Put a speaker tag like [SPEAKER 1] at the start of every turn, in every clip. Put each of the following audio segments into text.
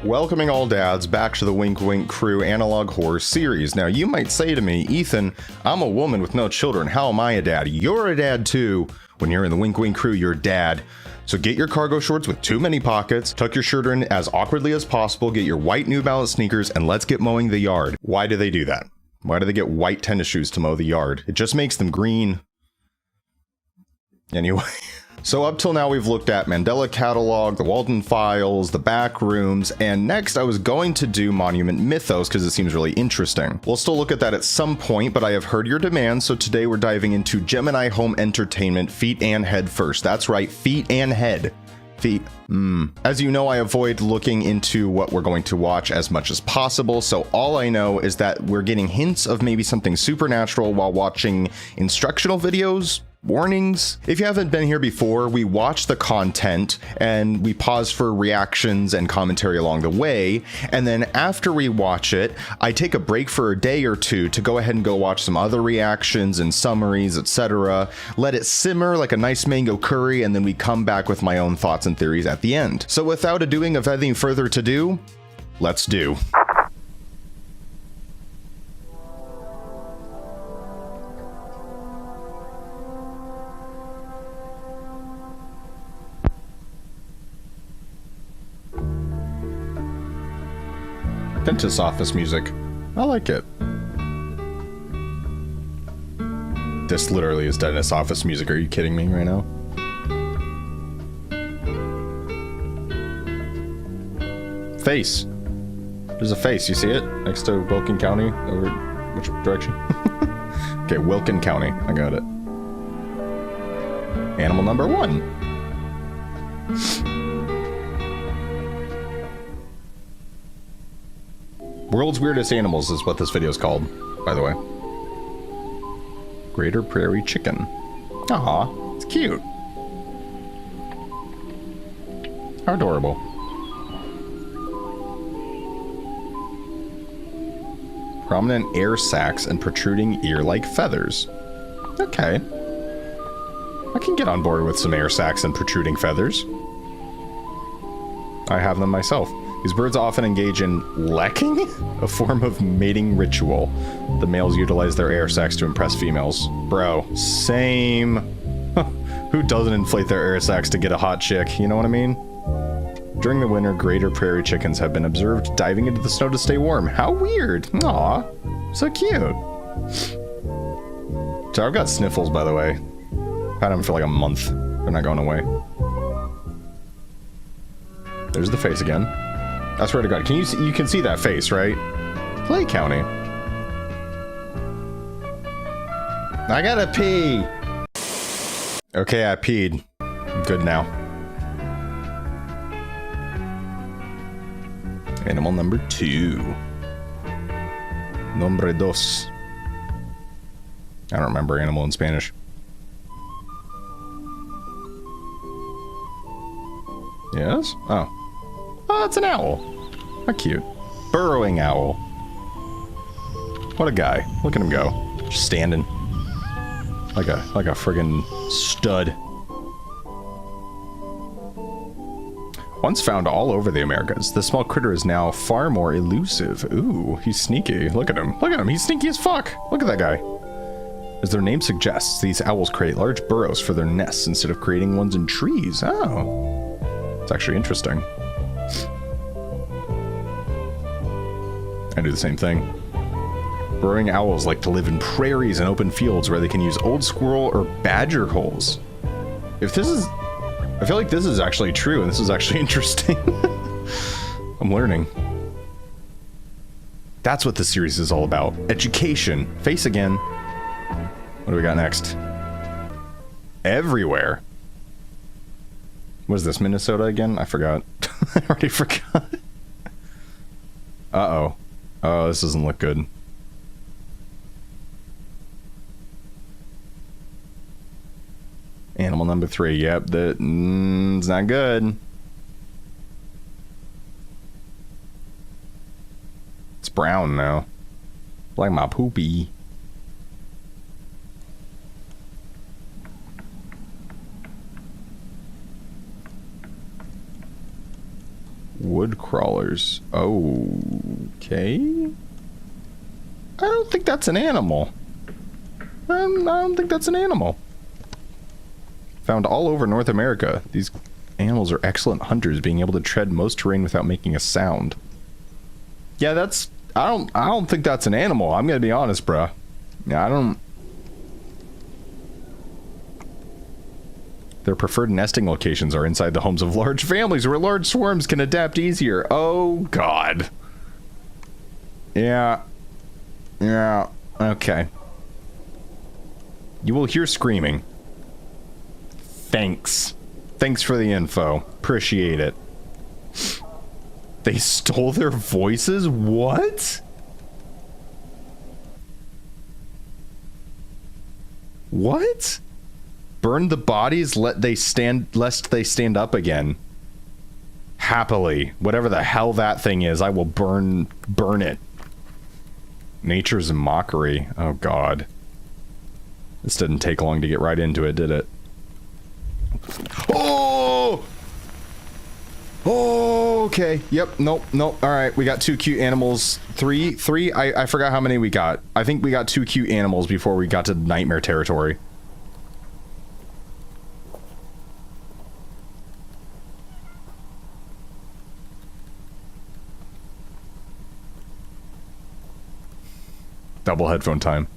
[SPEAKER 1] Welcoming all dads back to the WinkWinkCrew analog horror series. Now you might say to me, Ethan, I'm a woman with no children, how am I a dad? You're a dad too. When you're in the WinkWinkCrew, you're dad. So get your cargo shorts with too many pockets, tuck your shirt in as awkwardly as possible, get your white New Balance sneakers, and let's get mowing the yard. Why do they do that? Why do they get white tennis shoes to mow the yard? It just makes them green. Anyway. So up till now we've looked at Mandela Catalog, the Walden Files, the Back Rooms, and next I was going to do Monument Mythos because it seems really interesting. We'll still look at that at some point, but I have heard your demands, so today we're diving into Gemini Home Entertainment, feet and head first. That's right, feet and head. Feet. As you know, I avoid looking into what we're going to watch as much as possible, so all I know is that we're getting hints of maybe something supernatural while watching instructional videos. Warnings. If you haven't been here before, we watch the content and we pause for reactions and commentary along the way. And then after we watch it, I take a break for a day or two to go ahead and go watch some other reactions and summaries, etc. Let it simmer like a nice mango curry, and then we come back with my own thoughts and theories at the end. So without adoing of anything further to do, let's do. Dentist office music. I like it. This literally is dentist office music. Are you kidding me right now? Face. There's a face. You see it? Next to Wilkin County? Over which direction? Okay, Wilkin County. I got it. Animal number 1. World's Weirdest Animals is what this video is called, by the way. Greater Prairie Chicken. Aw, it's cute. How adorable. Prominent air sacs and protruding ear-like feathers. Okay. I can get on board with some air sacs and protruding feathers. I have them myself. These birds often engage in lekking, a form of mating ritual. The males utilize their air sacs to impress females. Bro, same. Who doesn't inflate their air sacs to get a hot chick? You know what I mean? During the winter, greater prairie chickens have been observed diving into the snow to stay warm. How weird. Aw, so cute. So I've got sniffles, by the way. Had them for like a month. They're not going away. There's the face again. I swear to God, can you can see that face, right? Clay County. I gotta pee. Okay, I peed. I'm good now. Animal number 2. Nombre dos. I don't remember animal in Spanish. Yes? Oh. Oh, it's an owl. How cute. Burrowing owl. What a guy. Look at him go. Just standing. Like a friggin' stud. Once found all over the Americas, this small critter is now far more elusive. Ooh, he's sneaky. Look at him. Look at him. He's sneaky as fuck. Look at that guy. As their name suggests, these owls create large burrows for their nests instead of creating ones in trees. Oh. It's actually interesting. I do the same thing. Burrowing owls like to live in prairies and open fields where they can use old squirrel or badger holes. If this is... I feel like this is actually true, and this is actually interesting. I'm learning. That's what this series is all about. Education. Face again. What do we got next? Everywhere. What is this, Minnesota again? I forgot. I already forgot. Uh-oh. Oh, this doesn't look good. Animal number 3. Yep, it's not good. It's brown now. Like my poopy. Wood crawlers. Okay. I don't think that's an animal. I don't think that's an animal. Found all over North America. These animals are excellent hunters, being able to tread most terrain without making a sound. Yeah, that's... I don't think that's an animal. I'm gonna be honest, bruh. Yeah, I don't... Their preferred nesting locations are inside the homes of large families where large swarms can adapt easier. Oh, God. Yeah. Yeah. Okay. You will hear screaming. Thanks. Thanks for the info. Appreciate it. They stole their voices? What? What? Burn the bodies, lest they stand up again. Happily. Whatever the hell that thing is, I will burn it. Nature's mockery. Oh, God. This didn't take long to get right into it, did it? Oh! Oh, okay. Yep. Nope. Nope. All right. We got 2 cute animals. Three. I forgot how many we got. I think we got 2 cute animals before we got to nightmare territory. Double headphone time.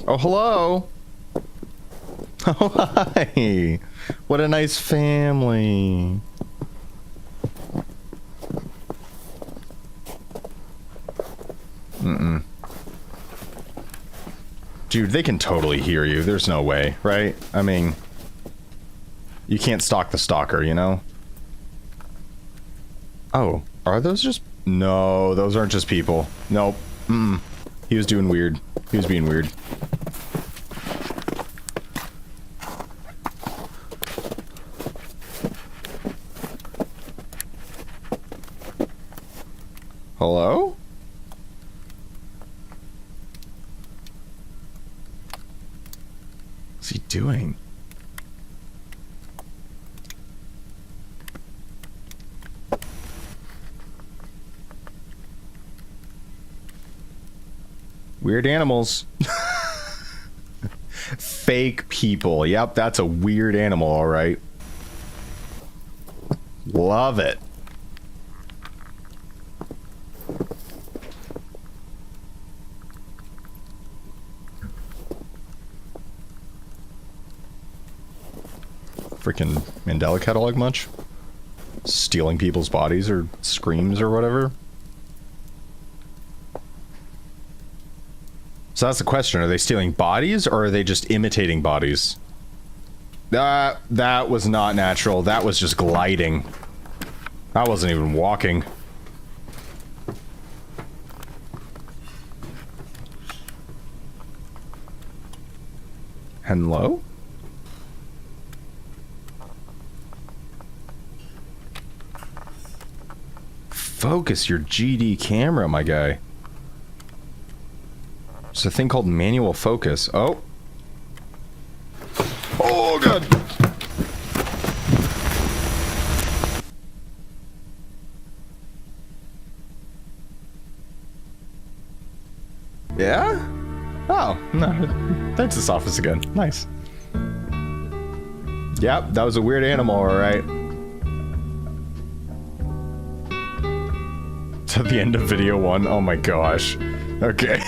[SPEAKER 1] Oh, hello. Oh, hi. What a nice family. Dude, they can totally hear you. There's no way, right? I mean, you can't stalk the stalker, you know? Oh, are those just... No, those aren't just people. Nope. He was doing weird. He was being weird. Hello? What's he doing? Weird animals. Fake people. Yep, that's a weird animal, all right. Love it. Freaking Mandela catalog much? Stealing people's bodies or screams or whatever? So that's the question. Are they stealing bodies or are they just imitating bodies? That was not natural. That was just gliding. That wasn't even walking. Hello? Focus your GD camera, my guy. There's a thing called manual focus. Oh. Oh, God. Yeah? Oh, no. That's his office again. Nice. Yep, that was a weird animal, alright. To the end of video 1. Oh my gosh. Okay.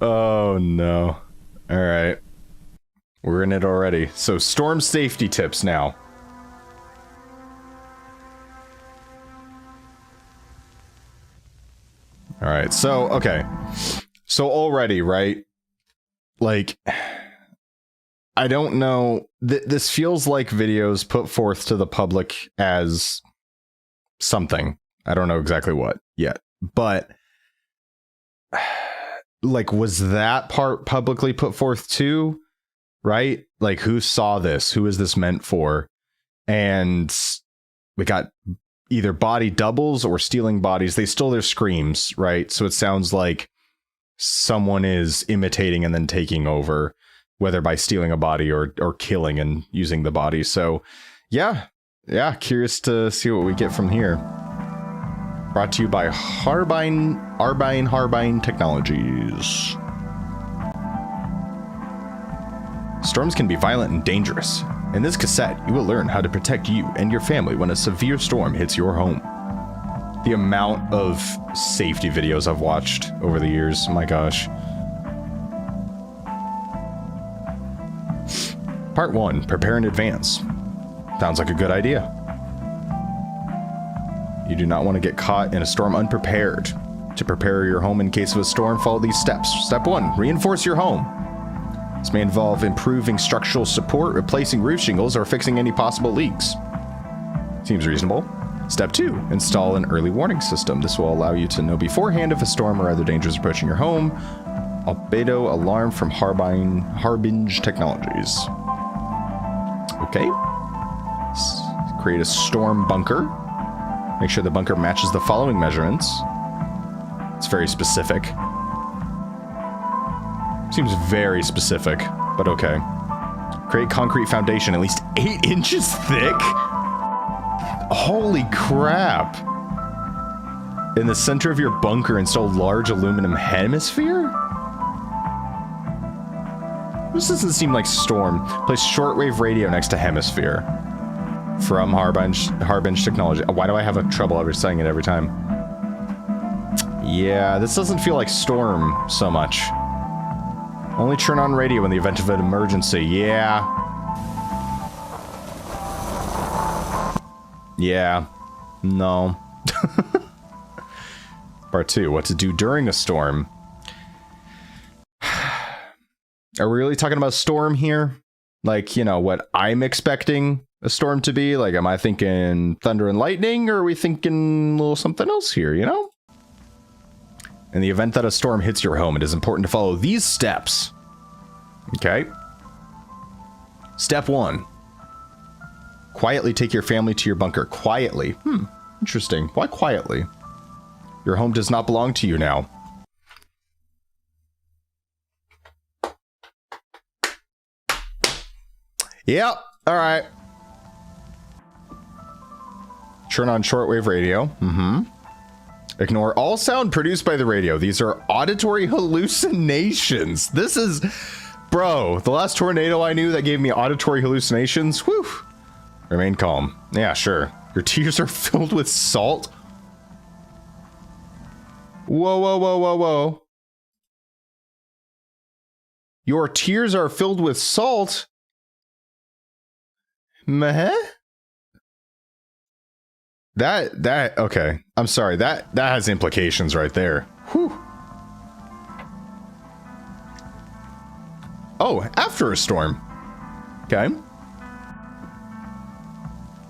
[SPEAKER 1] Oh no. Alright. We're in it already. So, storm safety tips now. Alright, so, okay. So already, right? Like, I don't know. This feels like videos put forth to the public as something. I don't know exactly what yet. But, like, was that part publicly put forth too? right? Like, who saw this? Who is this meant for? And we got either body doubles or stealing bodies. They stole their screams, right? So it sounds like someone is imitating and then taking over, whether by stealing a body or killing and using the body. So yeah, curious to see what we get from here. Brought to you by Harbine Technologies. Storms can be violent and dangerous. In this cassette, you will learn how to protect you and your family when a severe storm hits your home. The amount of safety videos I've watched over the years, my gosh. Part 1, prepare in advance. Sounds like a good idea. You do not want to get caught in a storm unprepared. To prepare your home in case of a storm, follow these steps. Step 1, reinforce your home. This may involve improving structural support, replacing roof shingles, or fixing any possible leaks. Seems reasonable. Step 2, install an early warning system. This will allow you to know beforehand if a storm or other danger is approaching your home. Albedo alarm from Harbinge Technologies. Okay. Create a storm bunker. Make sure the bunker matches the following measurements. It's very specific. Seems very specific, but okay. Create concrete foundation at least 8 inches thick? Holy crap. In the center of your bunker, install large aluminum hemisphere? This doesn't seem like storm. Place shortwave radio next to hemisphere. From Harbinge Technology. Why do I have trouble ever saying it every time? Yeah, this doesn't feel like storm so much. Only turn on radio in the event of an emergency. Yeah. Yeah. No. Part 2, what to do during a storm. Are we really talking about storm here? Like, you know, what I'm expecting a storm to be? Like, am I thinking thunder and lightning, or are we thinking a little something else here, you know? In the event that a storm hits your home, it is important to follow these steps. Okay. Step 1. Quietly take your family to your bunker. Quietly. Interesting. Why quietly? Your home does not belong to you now. Yep. All right. Turn on shortwave radio. Ignore all sound produced by the radio. These are auditory hallucinations. This is... Bro, the last tornado I knew that gave me auditory hallucinations. Whew. Remain calm. Yeah, sure. Your tears are filled with salt. Whoa, whoa, whoa, whoa, whoa. Your tears are filled with salt? Meh? Okay. I'm sorry. That has implications right there. Whew. Oh, after a storm. Okay.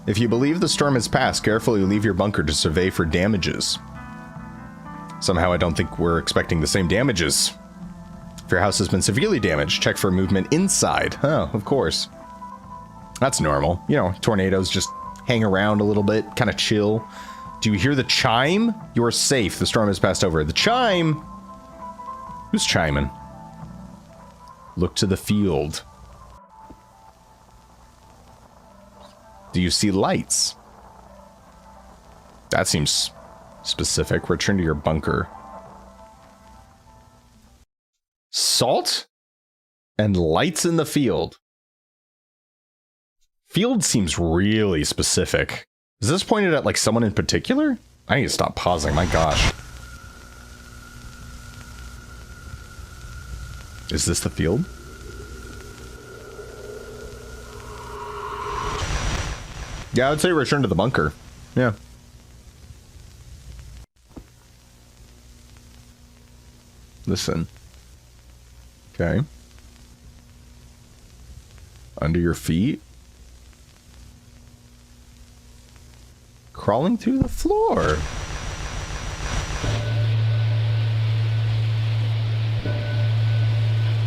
[SPEAKER 1] If you believe the storm has passed, carefully leave your bunker to survey for damages. Somehow I don't think we're expecting the same damages. If your house has been severely damaged, check for movement inside. Oh, of course. That's normal. You know, tornadoes just hang around a little bit, kind of chill. Do you hear the chime? You're safe. The storm has passed over. The chime? Who's chiming? Look to the field. Do you see lights? That seems specific. Return to your bunker. Salt and lights in the field. Field seems really specific. Is this pointed at like someone in particular? I need to stop pausing, my gosh. Is this the field? Yeah, I would say return to the bunker. Yeah. Listen. Okay. Under your feet. Crawling through the floor.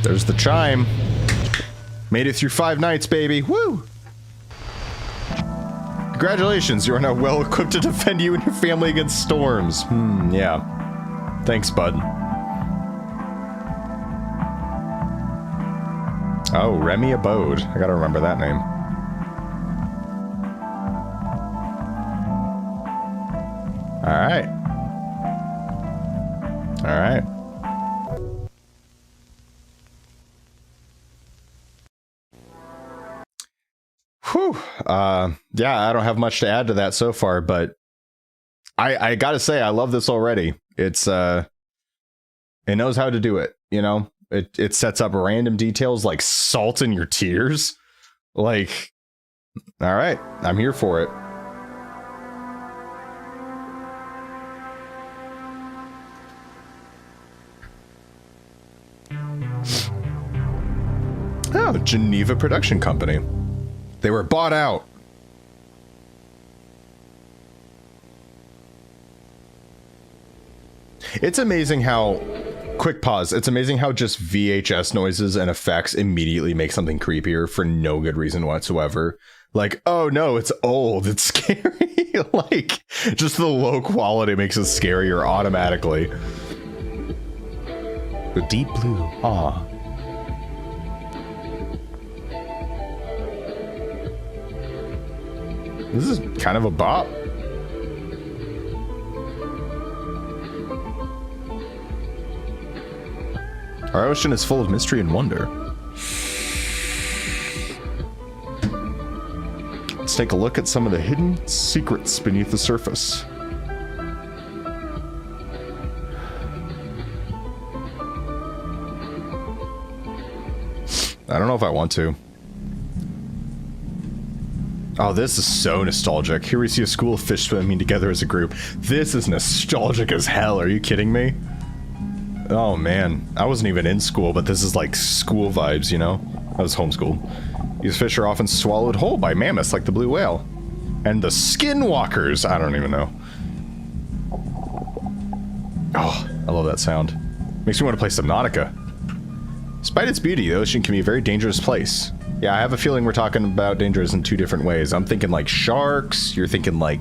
[SPEAKER 1] There's the chime. Made it through 5 nights, baby. Woo! Congratulations, you are now well equipped to defend you and your family against storms. Yeah. Thanks, bud. Oh, Remy Abode. I gotta remember that name. Alright. Alright. Whew. Yeah, I don't have much to add to that so far, but I gotta say, I love this already. It's, it knows how to do it, you know? It sets up random details like salt in your tears. Like, alright, I'm here for it. Oh, Geneva Production Company. They were bought out. It's amazing how, quick pause, it's amazing how just VHS noises and effects immediately make something creepier for no good reason whatsoever. Like, oh no, it's old, it's scary. Like, just the low quality makes it scarier automatically. The deep blue, ah. This is kind of a bop. Our ocean is full of mystery and wonder. Let's take a look at some of the hidden secrets beneath the surface. I don't know if I want to. Oh, this is so nostalgic. Here we see a school of fish swimming together as a group. This is nostalgic as hell. Are you kidding me? Oh man, I wasn't even in school, but this is like school vibes, you know? I was homeschooled. These fish are often swallowed whole by mammoths like the blue whale. And the skinwalkers, I don't even know. Oh, I love that sound. Makes me want to play Subnautica. Despite its beauty, the ocean can be a very dangerous place. Yeah, I have a feeling we're talking about dangerous in 2 different ways. I'm thinking like sharks, you're thinking like,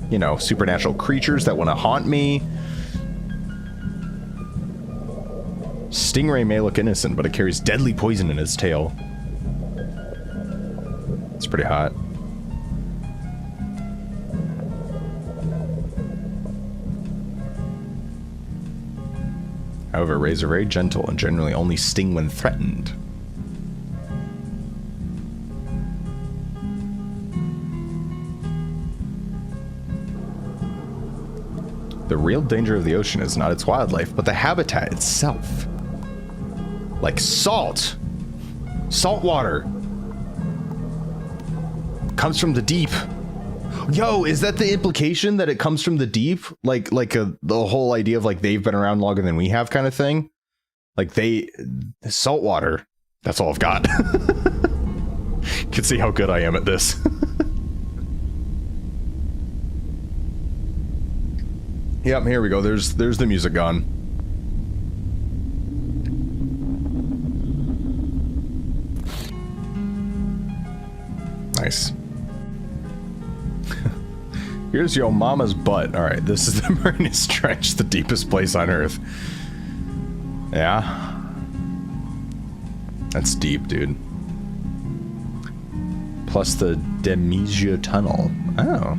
[SPEAKER 1] you know, supernatural creatures that want to haunt me. Stingray may look innocent, but it carries deadly poison in its tail. It's pretty hot. However, rays are very gentle and generally only sting when threatened. The real danger of the ocean is not its wildlife, but the habitat itself. Like salt. Salt water. Comes from the deep. Yo, is that the implication that it comes from the deep? Like the whole idea of like they've been around longer than we have kind of thing? Like salt water. That's all I've got. You can see how good I am at this. Yep, here we go. There's the music gone. Nice. Here's your mama's butt. Alright, this is the Marinas Trench, the deepest place on Earth. Yeah. That's deep, dude. Plus the Demisia Tunnel. Oh.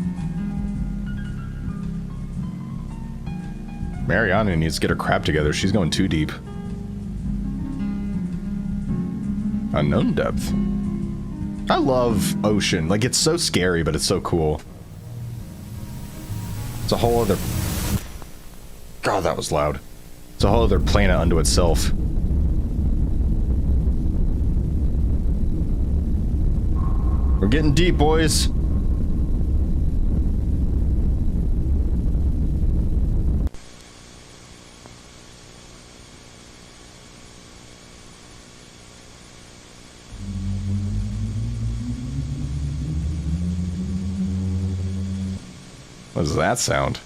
[SPEAKER 1] Mariana needs to get her crap together. She's going too deep. Unknown depth. I love ocean. Like, it's so scary, but it's so cool. It's a whole other... God, that was loud. It's a whole other planet unto itself. We're getting deep, boys. What does that sound?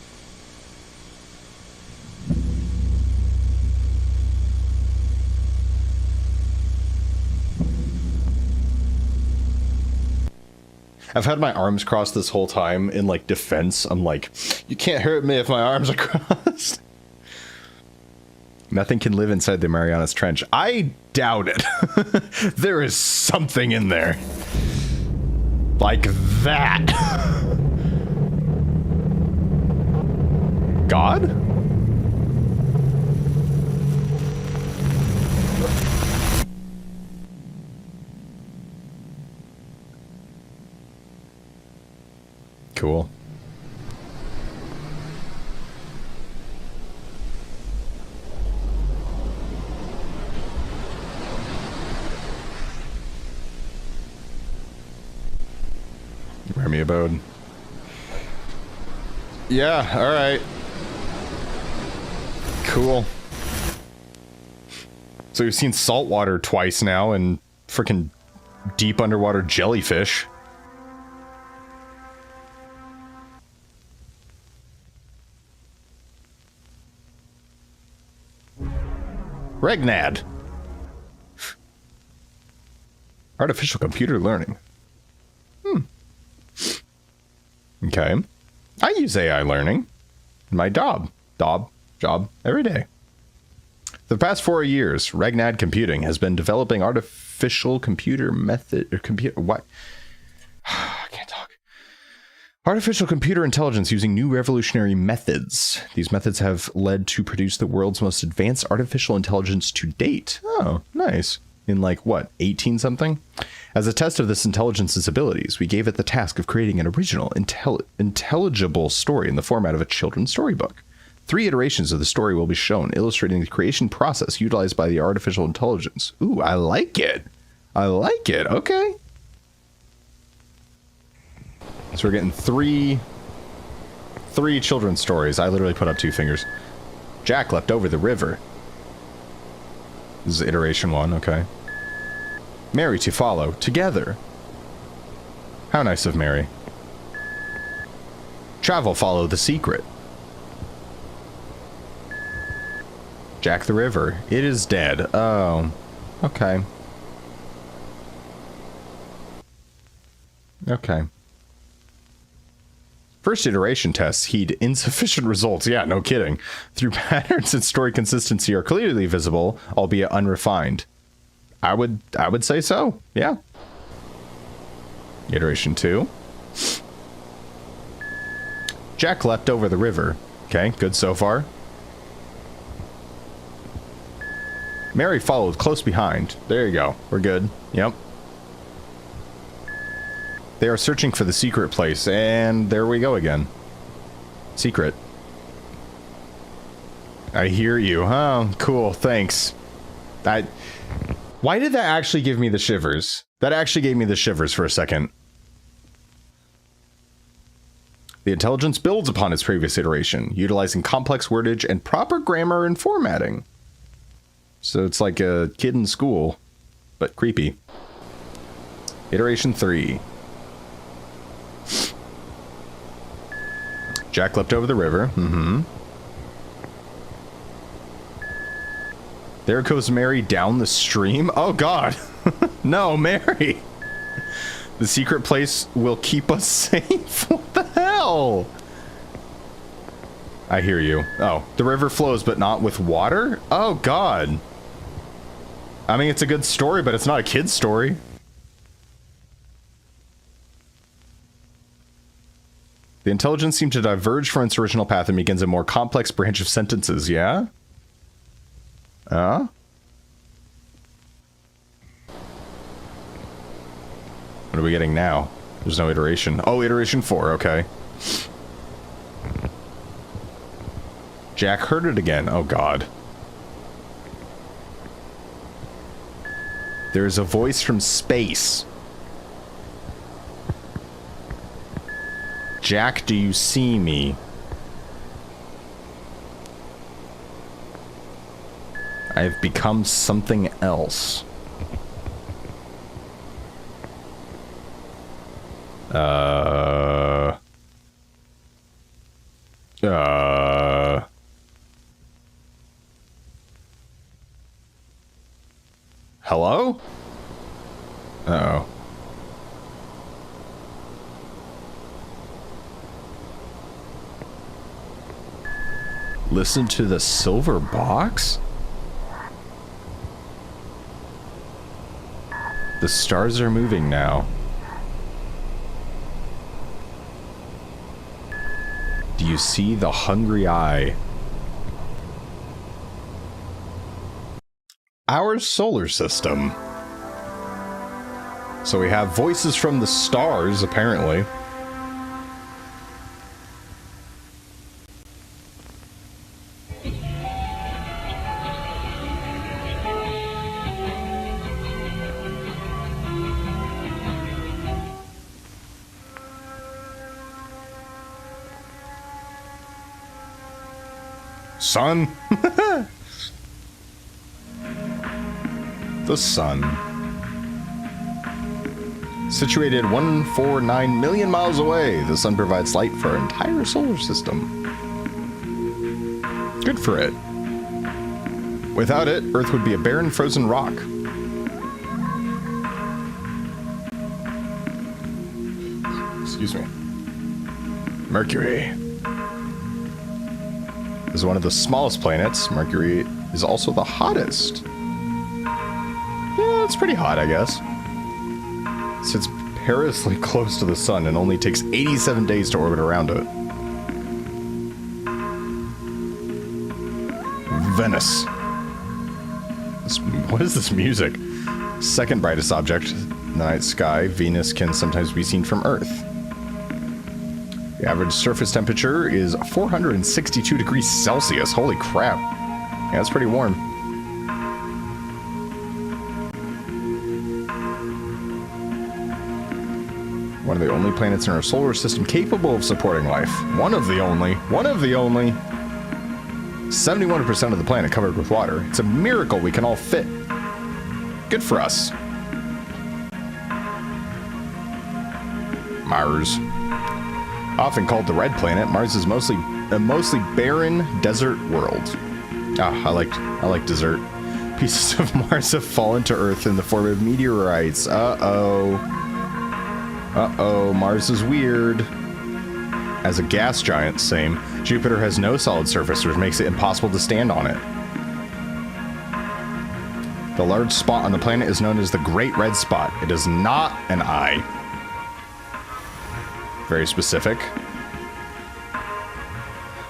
[SPEAKER 1] I've had my arms crossed this whole time in, like, defense. I'm like, you can't hurt me if my arms are crossed. Nothing can live inside the Marianas Trench. I doubt it. There is something in there. Like that. God? Cool. Remy abode. Yeah, alright. Cool. So we've seen saltwater twice now and freaking deep underwater jellyfish. Regnad. Artificial computer learning. Okay. I use AI learning in my job every day. For the past 4 years, Regnad Computing has been developing artificial computer method or computer what? I can't talk. Artificial computer intelligence using new revolutionary methods. These methods have led to produce the world's most advanced artificial intelligence to date. Oh, nice. In like, what, 18 something? As a test of this intelligence's abilities, we gave it the task of creating an original, intelligible story in the format of a children's storybook. 3 iterations of the story will be shown, illustrating the creation process utilized by the artificial intelligence. Ooh, I like it. I like it. Okay. So we're getting three children's stories. I literally put up 2 fingers. Jack leapt over the river. This is iteration 1, okay. Mary to follow, together. How nice of Mary. Travel, follow the secret. Jack the river. It is dead. Oh. Okay. Okay. First iteration tests heed insufficient results. Yeah, no kidding. Through patterns and story consistency are clearly visible, albeit unrefined. I would say so. Yeah. Iteration 2. Jack leapt over the river. Okay, good so far. Mary followed close behind. There you go. We're good. Yep. They are searching for the secret place, and there we go again. Secret. I hear you. Oh, cool. Thanks. Why did that actually give me the shivers? That actually gave me the shivers for a second. The intelligence builds upon its previous iteration, utilizing complex wordage and proper grammar and formatting. So it's like a kid in school, but creepy. Iteration 3. Jack leapt over the river. Mm-hmm. There goes Mary down the stream. Oh, God. No, Mary. The secret place will keep us safe. What the hell? I hear you. Oh, the river flows, but not with water? Oh, God. I mean, it's a good story, but it's not a kid's story. The intelligence seemed to diverge from its original path and begins a more complex branch of sentences, yeah? What are we getting now? There's no iteration. Oh, iteration 4, okay. Jack heard it again. Oh, God. There is a voice from space. Jack, do you see me? I have become something else. Hello? Uh-oh. Listen to the silver box? The stars are moving now. Do you see the hungry eye? Our solar system. So we have voices from the stars, apparently. Sun. The sun. Situated 149 million miles away, the sun provides light for our entire solar system. Good for it. Without it, Earth would be a barren, frozen rock. Excuse me. Mercury is one of the smallest planets. Mercury is also the hottest. Yeah, it's pretty hot, I guess. Sits perilously close to the sun and only takes 87 days to orbit around it. Venice. What is this music? Second brightest object in the night sky, Venus can sometimes be seen from Earth. The average surface temperature is 462 degrees Celsius. Holy crap. Yeah, that's pretty warm. One of the only planets in our solar system capable of supporting life. One of the only. 71% of the planet covered with water. It's a miracle we can all fit. Good for us. Mars. Often called the Red Planet, Mars is mostly a barren desert world. Ah, I like dessert. Pieces of Mars have fallen to Earth in the form of meteorites. Uh-oh, Mars is weird. As a gas giant, same. Jupiter has no solid surface, which makes it impossible to stand on it. The large spot on the planet is known as the Great Red Spot. It is not an eye. Very specific.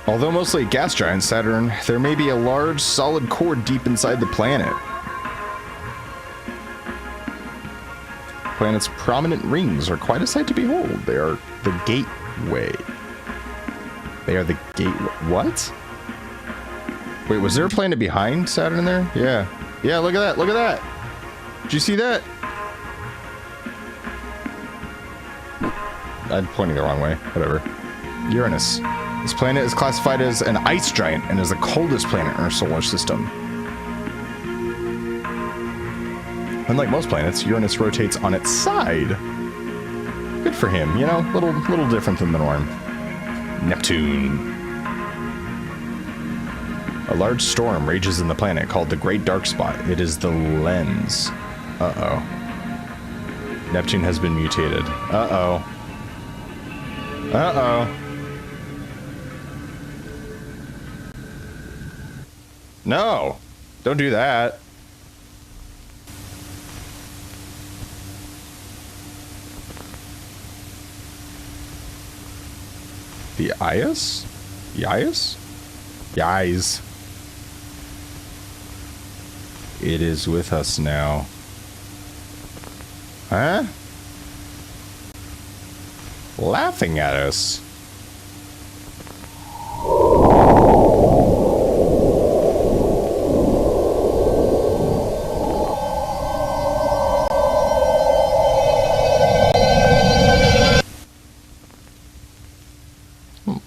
[SPEAKER 1] Although mostly a gas giant, Saturn, there may be a large solid core deep inside the planet. Planet's prominent rings are quite a sight to behold. They are the gateway. They are the gateway. What? Wait, was there a planet behind Saturn there? Yeah. Yeah, look at that. Look at that. Did you see that? I'm pointing the wrong way. Whatever. Uranus. This planet is classified as an ice giant and is the coldest planet in our solar system. Unlike most planets, Uranus rotates on its side. Good for him, you know, little different than the norm. Neptune. A large storm rages in the planet called the Great Dark Spot. It is the lens. Uh-oh. Neptune has been mutated. Uh-oh. Uh-oh. No! Don't do that. The Ias? Yais? Yais. It is with us now. Huh? Laughing at us.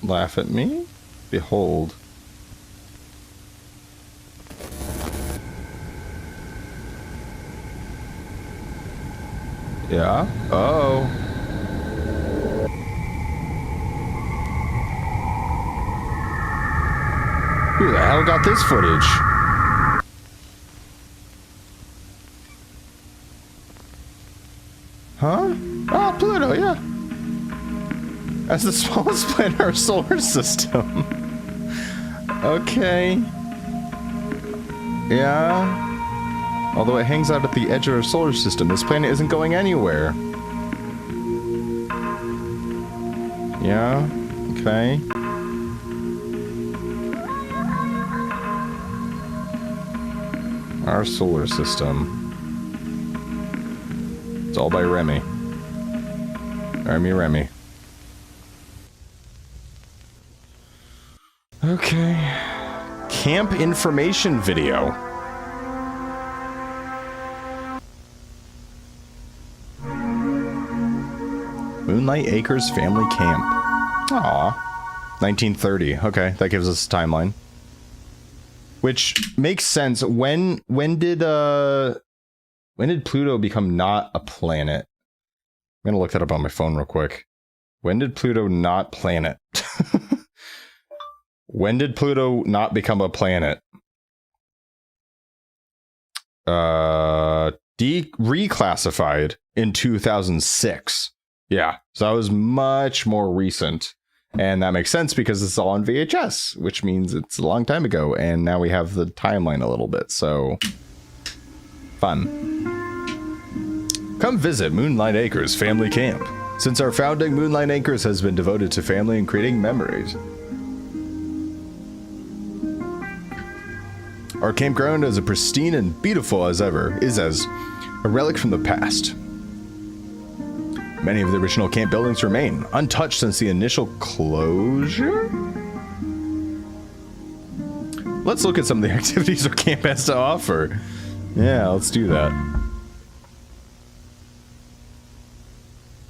[SPEAKER 1] Laugh at me? Behold. Yeah? Oh. Who the hell got this footage? Huh? Oh, Pluto, yeah. As the smallest planet in our solar system. Okay. Yeah. Although it hangs out at the edge of our solar system, this planet isn't going anywhere. Yeah. Okay. Our solar system. It's all by Remy. Remy. Okay. Camp information video. Moonlight Acres Family Camp. Aw. 1930. Okay, that gives us a timeline. Which makes sense. When did Pluto become not a planet? I'm gonna look that up on my phone real quick. When did Pluto not planet? When did Pluto not become a planet? Reclassified in 2006. Yeah, so that was much more recent. And that makes sense because it's all on VHS, which means it's a long time ago. And now we have the timeline a little bit, so fun. Come visit Moonlight Acres Family Camp. Since our founding, Moonlight Acres has been devoted to family and creating memories. Our campground is as pristine and beautiful as ever, is as a relic from the past. Many of the original camp buildings remain untouched since the initial closure. Let's look at some of the activities our camp has to offer. Yeah, let's do that.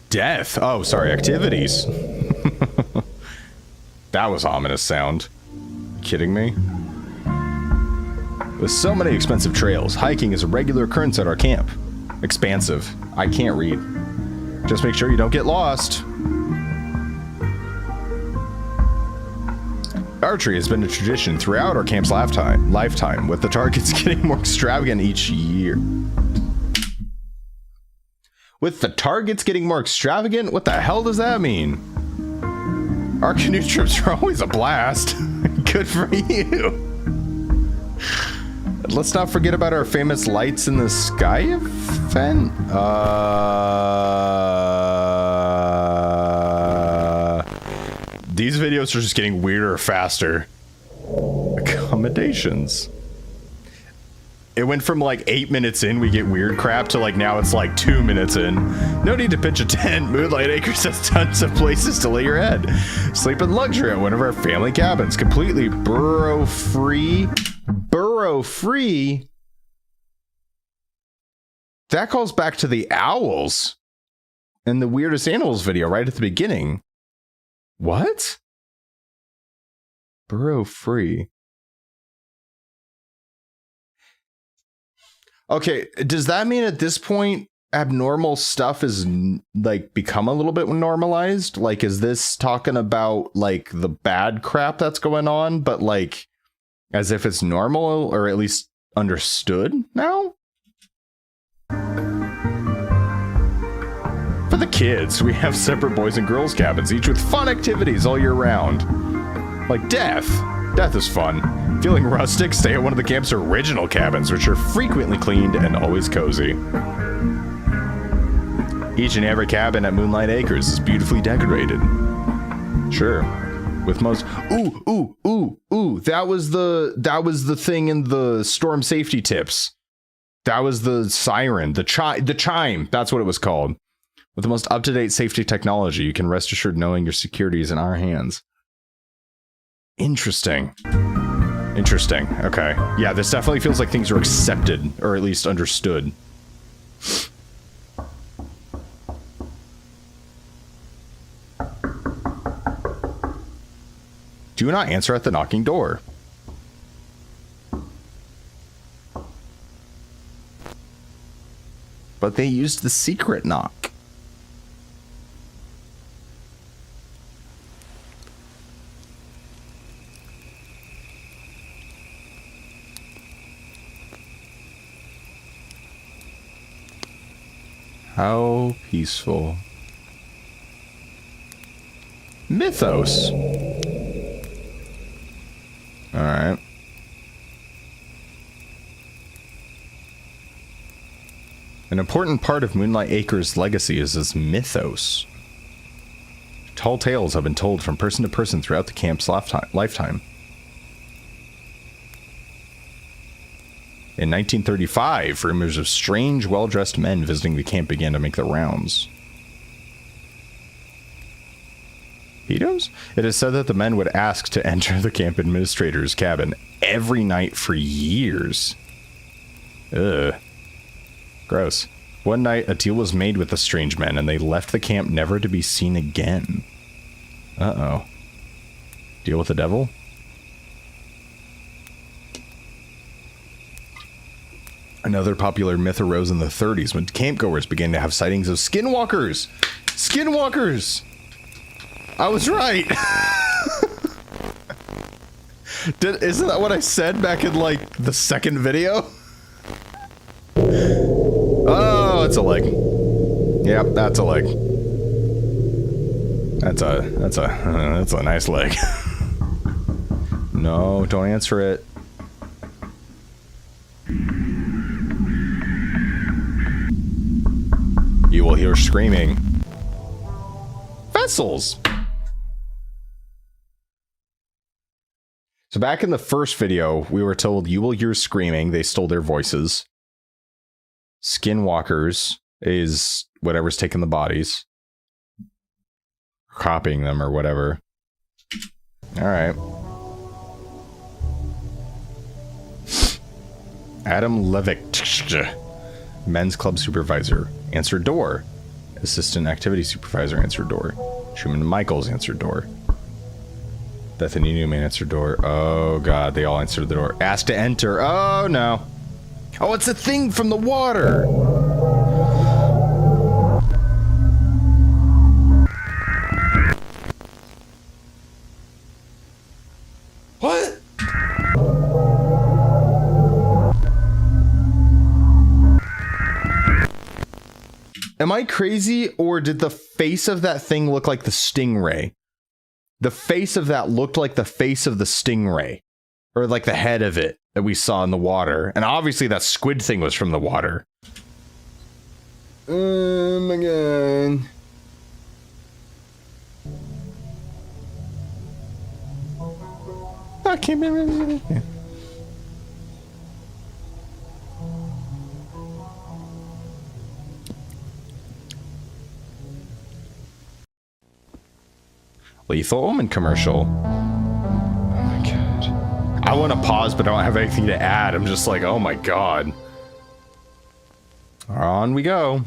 [SPEAKER 1] Death. Oh, sorry, activities. That was ominous sound. Kidding me? With so many expensive trails, hiking is a regular occurrence at our camp. Expansive. I can't read. Just make sure you don't get lost. Archery has been a tradition throughout our camp's lifetime, with the targets getting more extravagant each year. With the targets getting more extravagant? What the hell does that mean? Our canoe trips are always a blast. Good for you. Let's not forget about our famous lights in the sky event. These videos are just getting weirder faster. Accommodations. It went from like 8 minutes in, we get weird crap, to like now it's like 2 minutes in. No need to pitch a tent. Moonlight Acres has tons of places to lay your head. Sleep in luxury at one of our family cabins, completely burrow-free. Burrow-free? That calls back to the owls in the Weirdest Animals video right at the beginning. What? Burrow-free. Okay, does that mean at this point abnormal stuff is like become a little bit normalized? Like, is this talking about like the bad crap that's going on, but like as if it's normal or at least understood now? For the kids, we have separate boys and girls cabins, each with fun activities all year round. Like death. Death is fun. Feeling rustic? Stay at one of the camp's original cabins, which are frequently cleaned and always cozy. Each and every cabin at Moonlight Acres is beautifully decorated. Sure. With most... Ooh. That was the thing in the storm safety tips. That was the siren. The chime. That's what it was called. With the most up-to-date safety technology, you can rest assured knowing your security is in our hands. Interesting. Okay. Yeah, this definitely feels like things are accepted, or at least understood. Do not answer at the knocking door. But they used the secret knock. How peaceful. Mythos. All An important part of Moonlight Acres' legacy is its mythos. Tall tales have been told from person to person throughout the camp's lifetime. In 1935, rumors of strange, well-dressed men visiting the camp began to make the rounds. Pedos? It is said that the men would ask to enter the camp administrator's cabin every night for years. Ugh. Gross. One night, a deal was made with the strange men, and they left the camp never to be seen again. Uh-oh. Deal with the devil? Another popular myth arose in the 30s when campgoers began to have sightings of skinwalkers! Skinwalkers! I was right! Isn't that what I said back in, like, the second video? Oh, it's a leg. Yep, that's a leg. That's a nice leg. No, don't answer it. You will hear screaming. Vessels! So back in the first video, we were told you will hear screaming. They stole their voices. Skinwalkers is whatever's taking the bodies. Copying them or whatever. Alright. Adam Levick. Men's club supervisor. Answer door. Assistant activity supervisor. Answer door. Truman Michaels. Answer door. Bethany Newman. Answer door. Oh god, they all answered the door. Asked to enter. Oh no. Oh, it's a thing from the water! What? Am I crazy, or did the face of that thing look like the stingray? The face of that looked like the face of the stingray. Or like the head of it that we saw in the water. And obviously that squid thing was from the water. Oh my god. I can't remember. Yeah. Lethal Omen commercial. I want to pause, but I don't have anything to add. I'm just like, oh my god. On we go.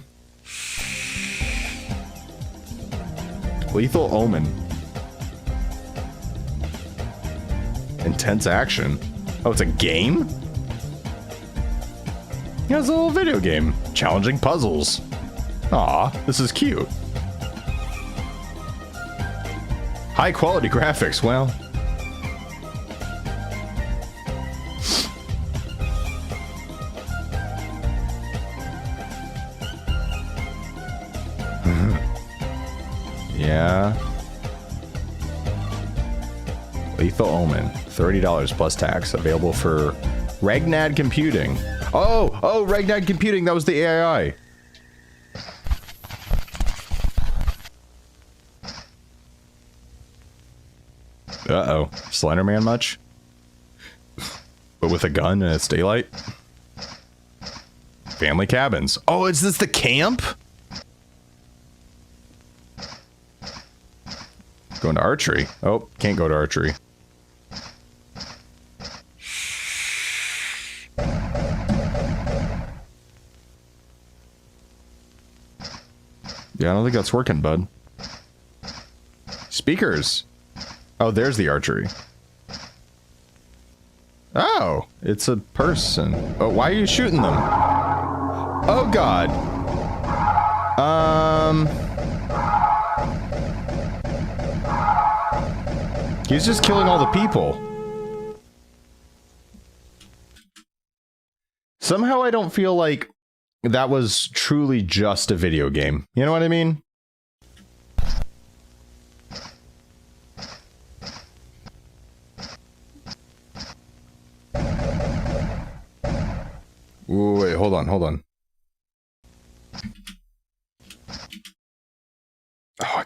[SPEAKER 1] Lethal Omen. Intense action. Oh, it's a game? Yeah, it's a little video game. Challenging puzzles. Aw, this is cute. High quality graphics, well. Yeah. Lethal Omen, $30 plus tax, available for Regnad Computing. Oh, Regnad Computing, that was the AI. Uh-oh, Slenderman much? But with a gun and it's daylight? Family cabins. Oh, is this the camp? Going to archery. Oh, can't go to archery. Yeah, I don't think that's working, bud. Speakers. Oh, there's the archery. Oh, it's a person. Oh, why are you shooting them? Oh, God. He's just killing all the people. Somehow I don't feel like that was truly just a video game. You know what I mean? Ooh, wait, hold on.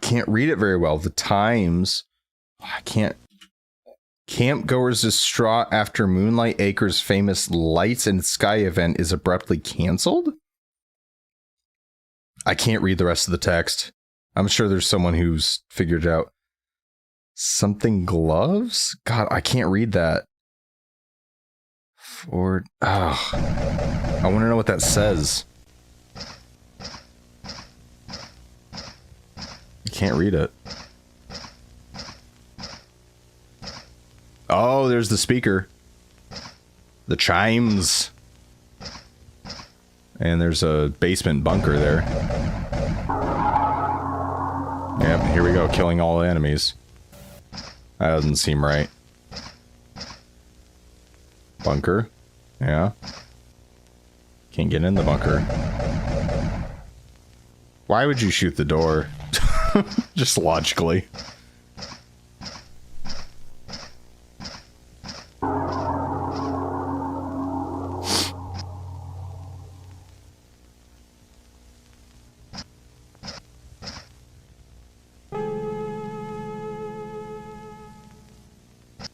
[SPEAKER 1] can't read it very well. The Times. I can't. Campgoers distraught after Moonlight Acres' famous Lights in the Sky event is abruptly canceled? I can't read the rest of the text. I'm sure there's someone who's figured it out. Something gloves? God, I can't read that. Ford. Oh, I want to know what that says. I can't read it. Oh, there's the speaker. The chimes. And there's a basement bunker there. Yep, here we go, killing all the enemies. That doesn't seem right. Bunker. Yeah. Can't get in the bunker. Why would you shoot the door? Just logically.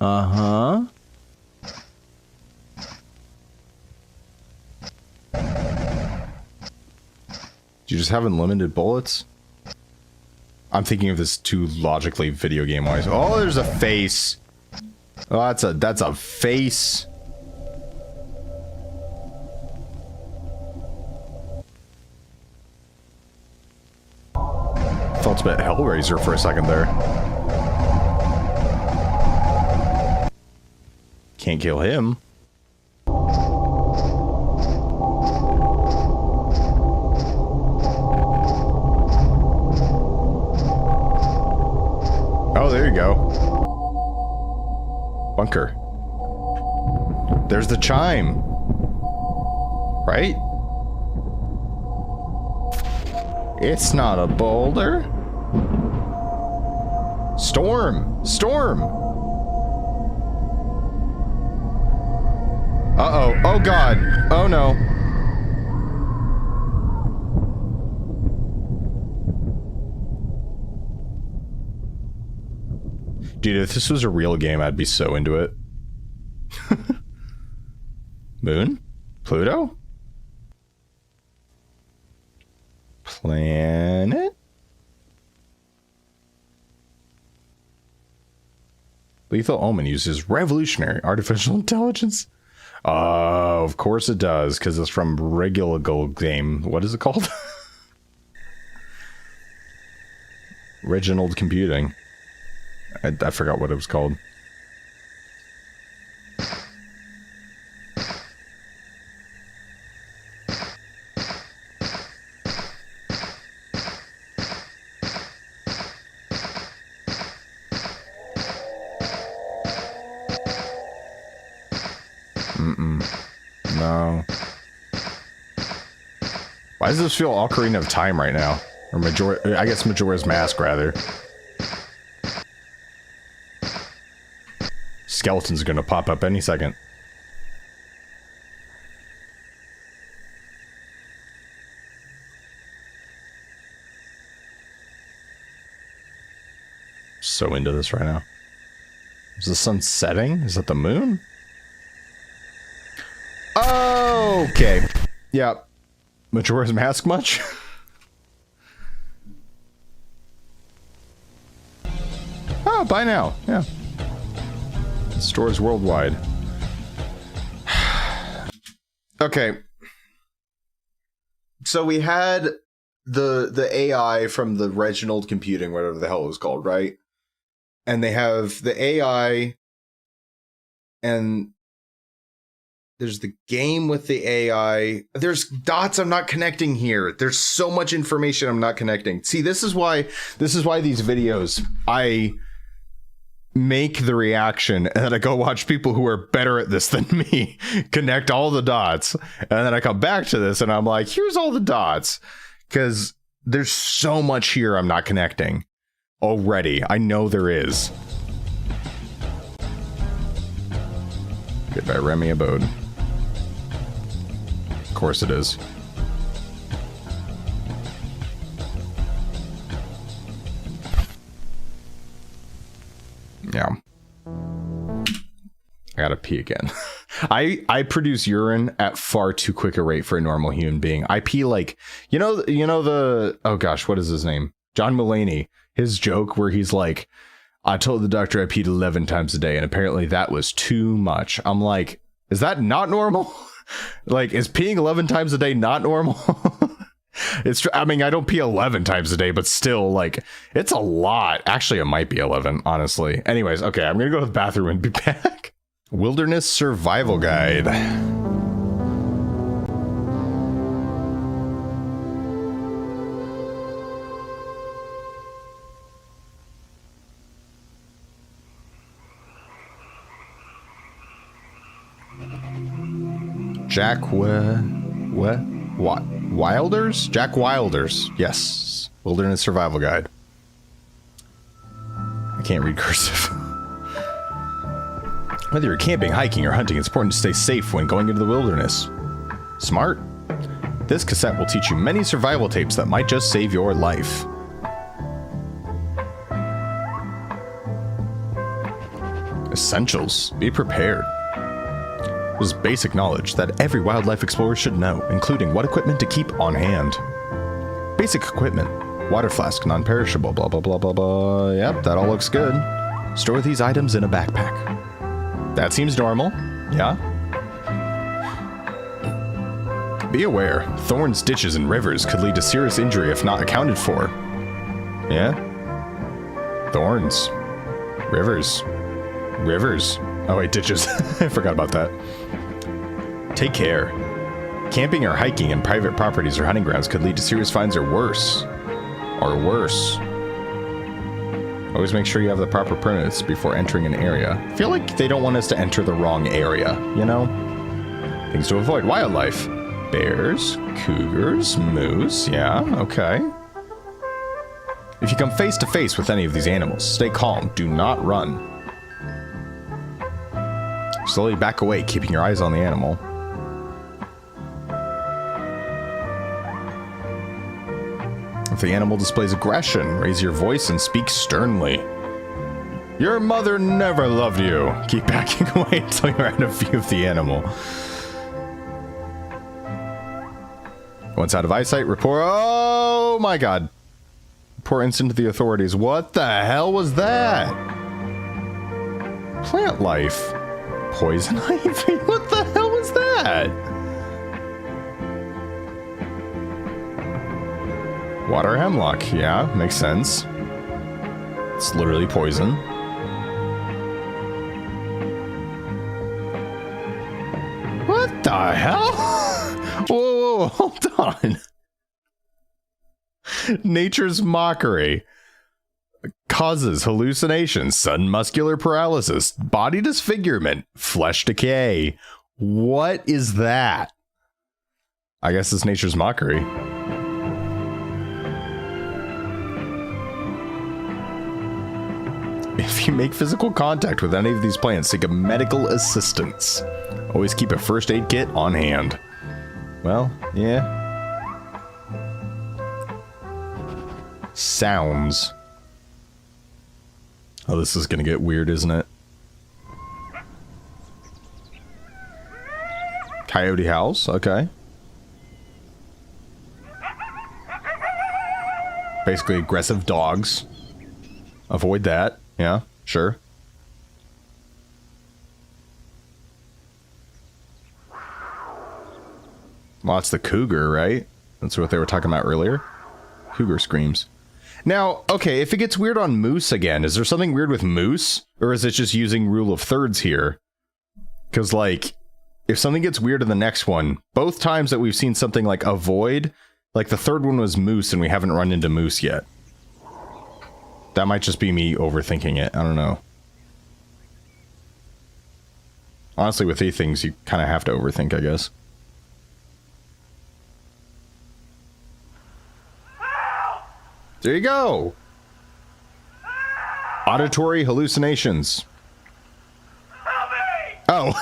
[SPEAKER 1] Uh-huh. Do you just have unlimited bullets? I'm thinking of this too logically video game wise. Oh, there's a face. Oh, that's a face. Felt a bit Hellraiser for a second there. Can't kill him. Oh, there you go. Bunker. There's the chime. Right? It's not a boulder. Storm! Storm! Uh-oh. Oh, God. Oh, no. Dude, if this was a real game, I'd be so into it. Moon? Pluto? Planet? Lethal Omen uses revolutionary artificial intelligence. Oh, of course it does, because it's from regular game. What is it called? Reginald Computing. I forgot what it was called. No. Why does this feel Ocarina of Time right now? Or I guess Majora's Mask, rather. Skeleton's gonna pop up any second. So into this right now. Is the sun setting? Is that the moon? Okay. Yeah. Majora's Mask much? Oh, buy now. Yeah. Stores worldwide. Okay. So we had the AI from the Reginald Computing, whatever the hell it was called, right? And they have the AI, and there's the game with the AI. There's dots I'm not connecting here. There's so much information I'm not connecting. See, this is why these videos, I make the reaction and then I go watch people who are better at this than me connect all the dots, and then I come back to this and I'm like, here's all the dots, because there's so much here I'm not connecting already. I know there is. Goodbye, Remy Abode. Of course it is. Yeah. I gotta pee again. I produce urine at far too quick a rate for a normal human being. I pee like, you know the, oh gosh, what is his name? John Mulaney. His joke where he's like, I told the doctor I peed 11 times a day, and apparently that was too much. I'm like, is that not normal? Like, is peeing 11 times a day not normal? I mean, I don't pee 11 times a day, but still, like, it's a lot. Actually, it might be 11, honestly. Anyways, okay, I'm gonna go to the bathroom and be back. Wilderness Survival Guide. Jack Wilders? Jack Wilders. Yes. Wilderness Survival Guide. I can't read cursive. Whether you're camping, hiking, or hunting, it's important to stay safe when going into the wilderness. Smart? This cassette will teach you many survival tapes that might just save your life. Essentials. Be prepared. This is basic knowledge that every wildlife explorer should know, including what equipment to keep on hand. Basic equipment. Water flask, non-perishable, blah blah blah blah blah. Yep, that all looks good. Store these items in a backpack. That seems normal. Yeah. Be aware, thorns, ditches, and rivers could lead to serious injury if not accounted for. Yeah. Thorns. Rivers. Rivers. Oh wait, ditches. I forgot about that. Take care. Camping or hiking in private properties or hunting grounds could lead to serious fines or worse. Or worse. Always make sure you have the proper permits before entering an area. I feel like they don't want us to enter the wrong area, you know? Things to avoid. Wildlife. Bears, cougars, moose. Yeah, okay. If you come face to face with any of these animals, stay calm. Do not run. Slowly back away, keeping your eyes on the animal. If the animal displays aggression, raise your voice and speak sternly. Your mother never loved you. Keep backing away until you're out of view of the animal. Once out of eyesight, report. Oh my god. Report instant to the authorities. What the hell was that? Plant life. Poison ivy? What the hell was that? Water hemlock. Yeah, makes sense. It's literally poison. What the hell? Whoa, hold on. Nature's mockery. Causes hallucinations, sudden muscular paralysis, body disfigurement, flesh decay. What is that? I guess it's nature's mockery. If you make physical contact with any of these plants, seek a medical assistance. Always keep a first aid kit on hand. Well, yeah. Sounds. Oh, this is gonna get weird, isn't it? Coyote howls, okay. Basically aggressive dogs. Avoid that. Yeah, sure. Well, it's the cougar, right? That's what they were talking about earlier. Cougar screams. Now, okay, if it gets weird on moose again, is there something weird with moose? Or is it just using rule of thirds here? Because, like, if something gets weird in the next one, both times that we've seen something like avoid, like the third one was moose and we haven't run into moose yet. That might just be me overthinking it. I don't know. Honestly, with these things, you kind of have to overthink, I guess. There you go. Auditory hallucinations.
[SPEAKER 2] Help me!
[SPEAKER 1] Oh,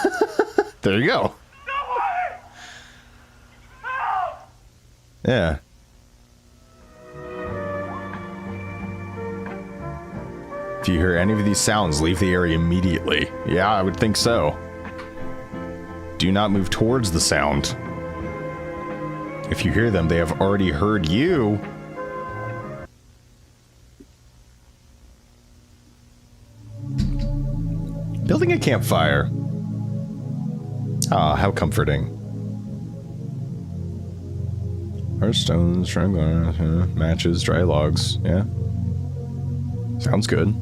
[SPEAKER 1] there you go.
[SPEAKER 2] No way! Help!
[SPEAKER 1] Yeah. If you hear any of these sounds, leave the area immediately. Yeah, I would think so. Do not move towards the sound. If you hear them, they have already heard you. Building a campfire. Ah, how comforting. Hearthstones, matches, dry logs. Yeah. Sounds good.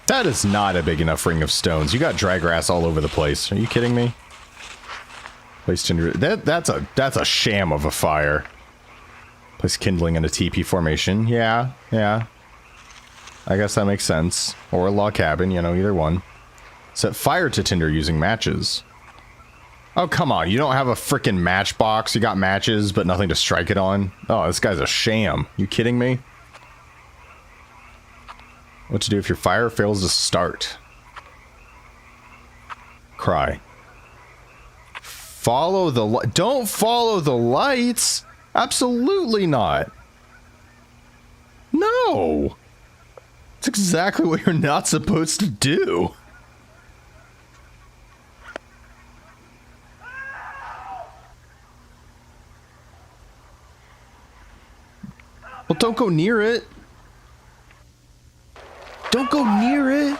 [SPEAKER 1] That is not a big enough ring of stones. You got dry grass all over the place. Are you kidding me? Place tinder. That's a sham of a fire. Place kindling in a teepee formation. Yeah. I guess that makes sense. Or a log cabin, you know, either one. Set fire to tinder using matches. Oh, come on. You don't have a freaking matchbox. You got matches, but nothing to strike it on. Oh, this guy's a sham. You kidding me? What to do if your fire fails to start? Cry. Follow the light. Don't follow the lights. Absolutely not. No. It's exactly what you're not supposed to do. Well, don't go near it. Don't go near it.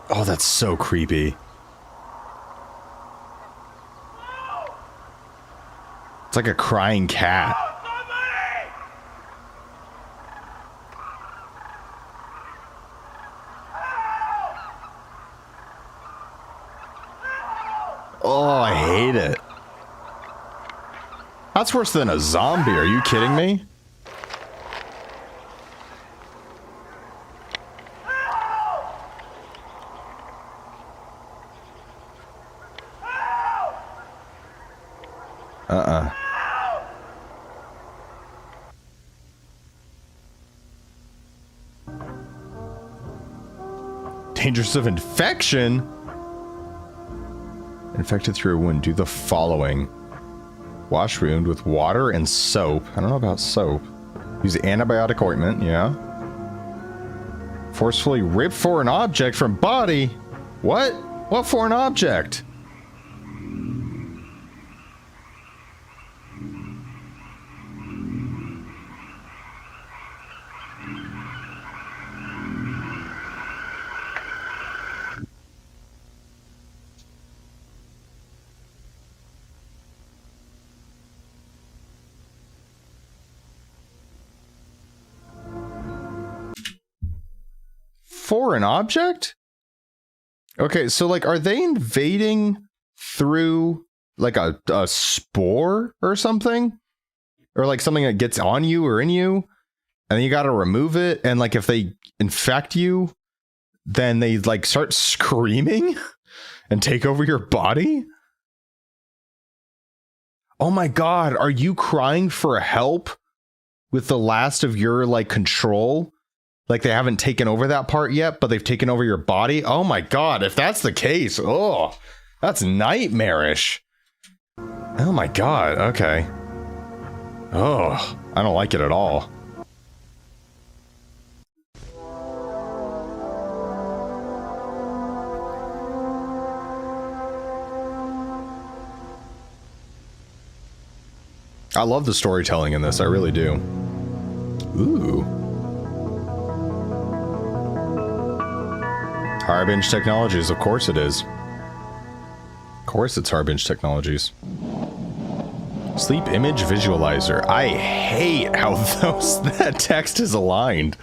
[SPEAKER 1] Oh, that's so creepy. It's like a crying cat. Oh, I hate it. That's worse than a zombie. Are you kidding me? Dangerous of infection? Infected through a wound. Do the following. Wash wound with water and soap. I don't know about soap. Use antibiotic ointment. Yeah. Forcefully rip foreign object from body. What? What foreign object? Foreign object? Okay, so like, are they invading through like a spore or something? Or like something that gets on you or in you, and then you gotta remove it, and like if they infect you, then they like start screaming and take over your body? Oh my god, are you crying for help with the last of your like control? Like they haven't taken over that part yet, but they've taken over your body? Oh my god, if that's the case, oh, that's nightmarish. Oh my god, okay. Oh, I don't like it at all. I love the storytelling in this, I really do. Ooh. Harbinge Technologies, of course it is. Of course it's Harbinge Technologies. Sleep Image Visualizer. I hate how that text is aligned.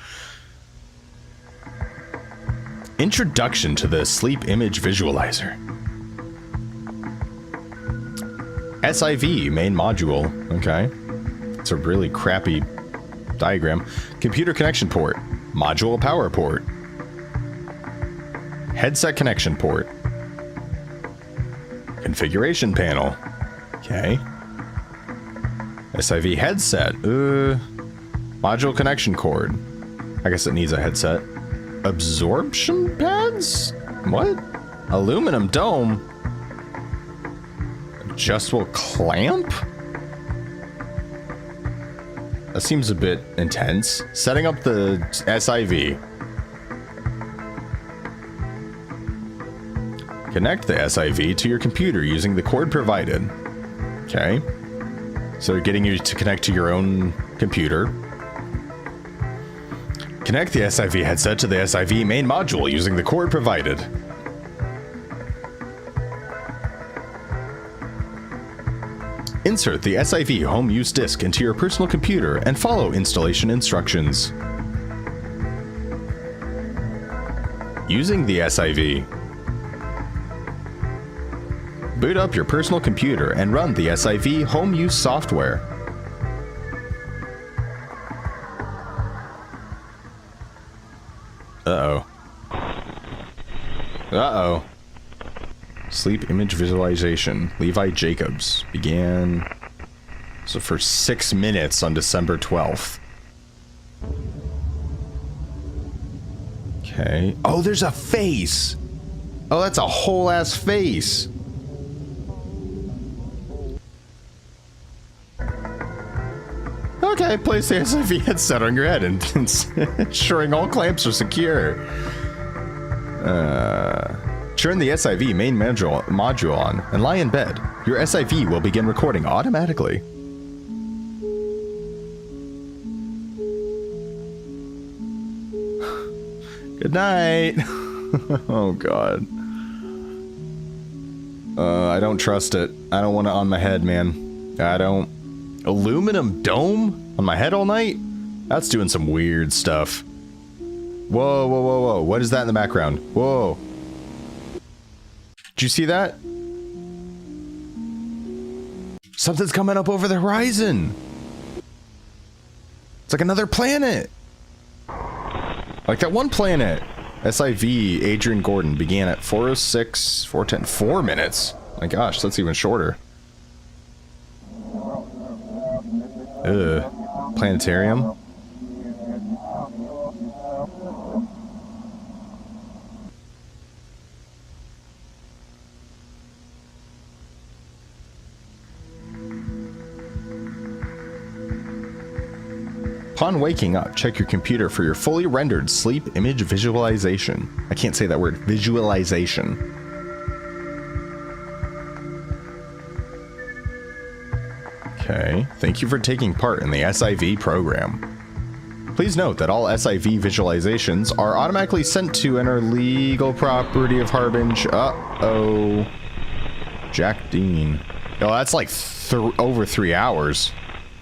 [SPEAKER 1] Introduction to the Sleep Image Visualizer. SIV, main module. Okay. It's a really crappy diagram. Computer connection port. Module power port. Headset connection port. Configuration panel. Okay. SIV headset. Module connection cord. I guess it needs a headset. Absorption pads? What? Aluminum dome? Adjustable clamp? That seems a bit intense. Setting up the SIV. Connect the SIV to your computer using the cord provided. Okay. So getting you to connect to your own computer. Connect the SIV headset to the SIV main module using the cord provided. Insert the SIV home use disk into your personal computer and follow installation instructions. Using the SIV. Boot up your personal computer and run the SIV home use software. Uh-oh. Uh-oh. Sleep image visualization. Levi Jacobs began so for 6 minutes on December 12th. Okay. Oh, there's a face. Oh, that's a whole ass face. Okay, place the SIV headset on your head and ensuring all clamps are secure. Turn the SIV main module on and lie in bed. Your SIV will begin recording automatically. Good night. Oh god. I don't trust it. I don't want it on my head, man. I don't. Aluminum dome on my head all night? That's doing some weird stuff. Whoa, whoa, whoa, whoa. What is that in the background? Whoa. Did you see that? Something's coming up over the horizon. It's like another planet. Like that one planet. SIV Adrian Gordon began at 4:06, 4:10, 4 minutes. My gosh, that's even shorter. Ugh. Planetarium. Upon waking up, check your computer for your fully rendered sleep image visualization. I can't say that word. Visualization. Okay, thank you for taking part in the SIV program. Please note that all SIV visualizations are automatically sent to and are legal property of Harbinge. Uh-oh. Jack Dean. Oh, that's like over 3 hours.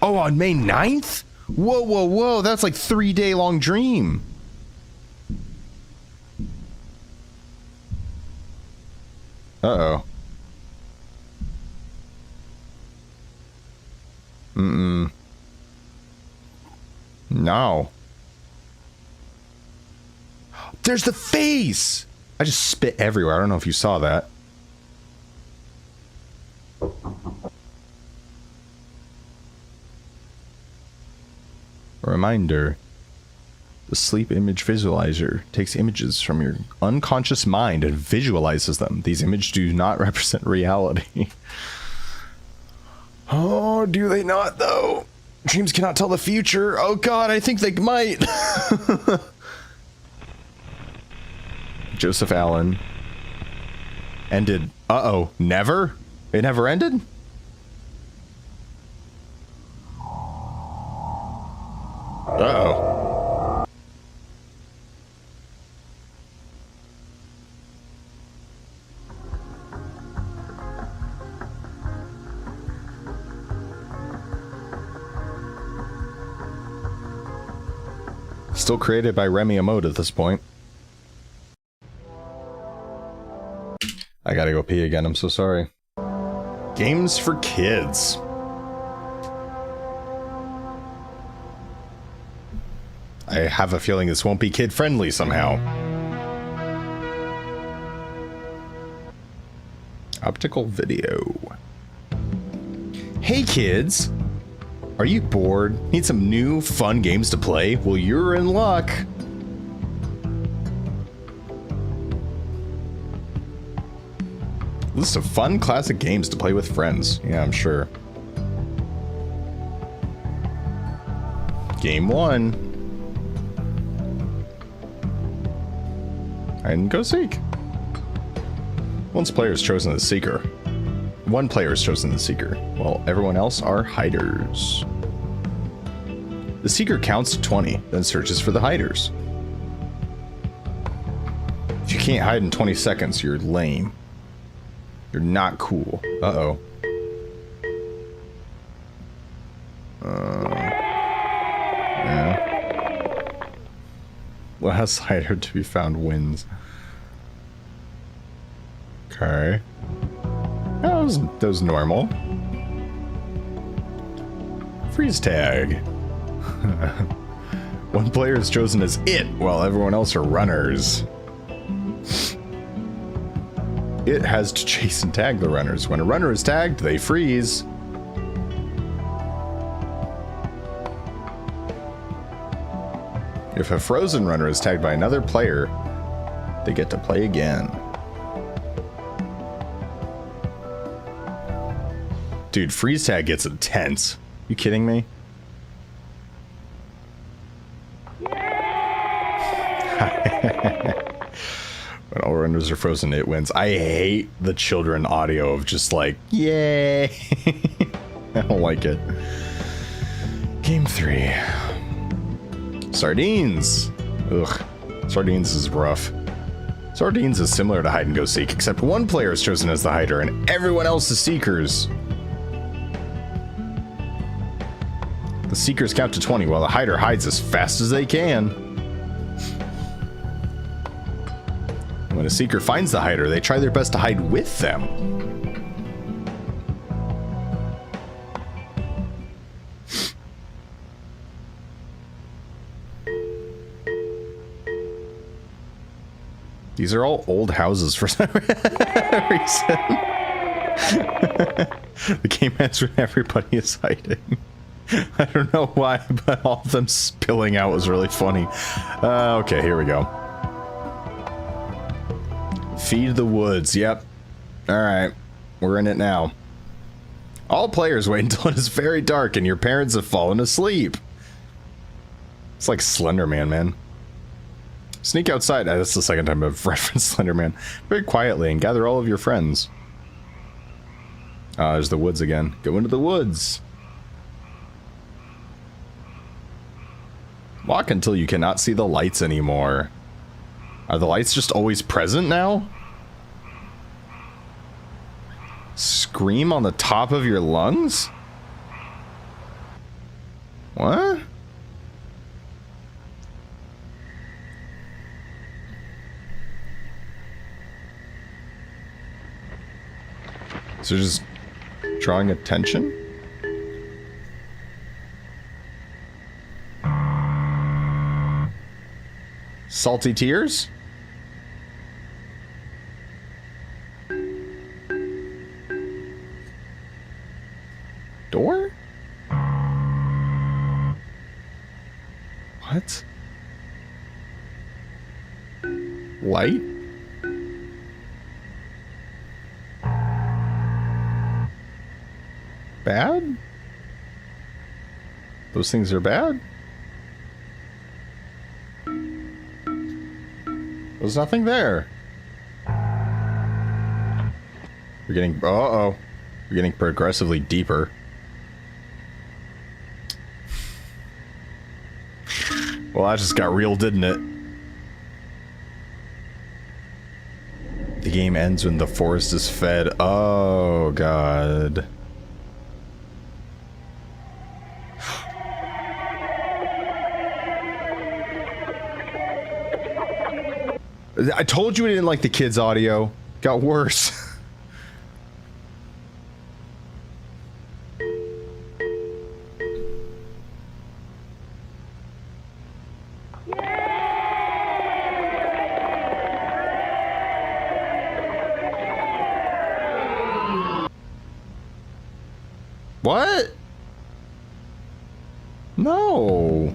[SPEAKER 1] Oh, on May 9th? Whoa, whoa, whoa, that's like 3-day long dream. Uh-oh. Mm-mm. No. There's the face! I just spit everywhere. I don't know if you saw that. A reminder. The sleep image visualizer takes images from your unconscious mind and visualizes them. These images do not represent reality. Oh, do they not, though? Dreams cannot tell the future. Oh, God, I think they might. Joseph Allen. Ended. Uh-oh. Never? It never ended? Uh-oh. Still created by Remy Amode at this point. I gotta go pee again, I'm so sorry. Games for kids. I have a feeling this won't be kid-friendly somehow. Optical video. Hey kids! Are you bored? Need some new, fun games to play? Well, you're in luck. List of fun, classic games to play with friends. Yeah, I'm sure. Game 1. Hide and go seek. Once player is chosen the seeker. One player is chosen the seeker, while everyone else are hiders. The seeker counts to 20, then searches for the hiders. If you can't hide in 20 seconds, you're lame. You're not cool. Uh-oh. Yeah. Last hider to be found wins. Okay. That was normal. Freeze tag. One player is chosen as it, while everyone else are runners. It has to chase and tag the runners. When a runner is tagged, they freeze. If a frozen runner is tagged by another player, they get to play again. Dude, freeze tag gets intense. You kidding me? When all runners are frozen, it wins. I hate the children audio of just like, yay. I don't like it. Game 3. Sardines. Ugh. Sardines is rough. Sardines is similar to hide and go seek, except one player is chosen as the hider and everyone else is seekers. The seekers count to 20 while the hider hides as fast as they can. When a seeker finds the hider, they try their best to hide with them. These are all old houses for some reason. The game ends when everybody is hiding. I don't know why, but all of them spilling out was really funny. Okay, here we go. Feed the woods. Yep. Alright. We're in it now. All players wait until it is very dark and your parents have fallen asleep. It's like Slender Man, man. Sneak outside. That's the second time I've referenced Slender Man. Very quietly and gather all of your friends. There's the woods again. Go into the woods. Walk until you cannot see the lights anymore. Are the lights just always present now? Scream on the top of your lungs? What? So just drawing attention? Salty tears? Door? What? Light? Bad? Those things are bad? There's nothing there. We're getting... Uh-oh. We're getting progressively deeper. Well, that just got real, didn't it? The game ends when the forest is fed. Oh, God. I told you I didn't like the kids' audio. Got worse. What? No.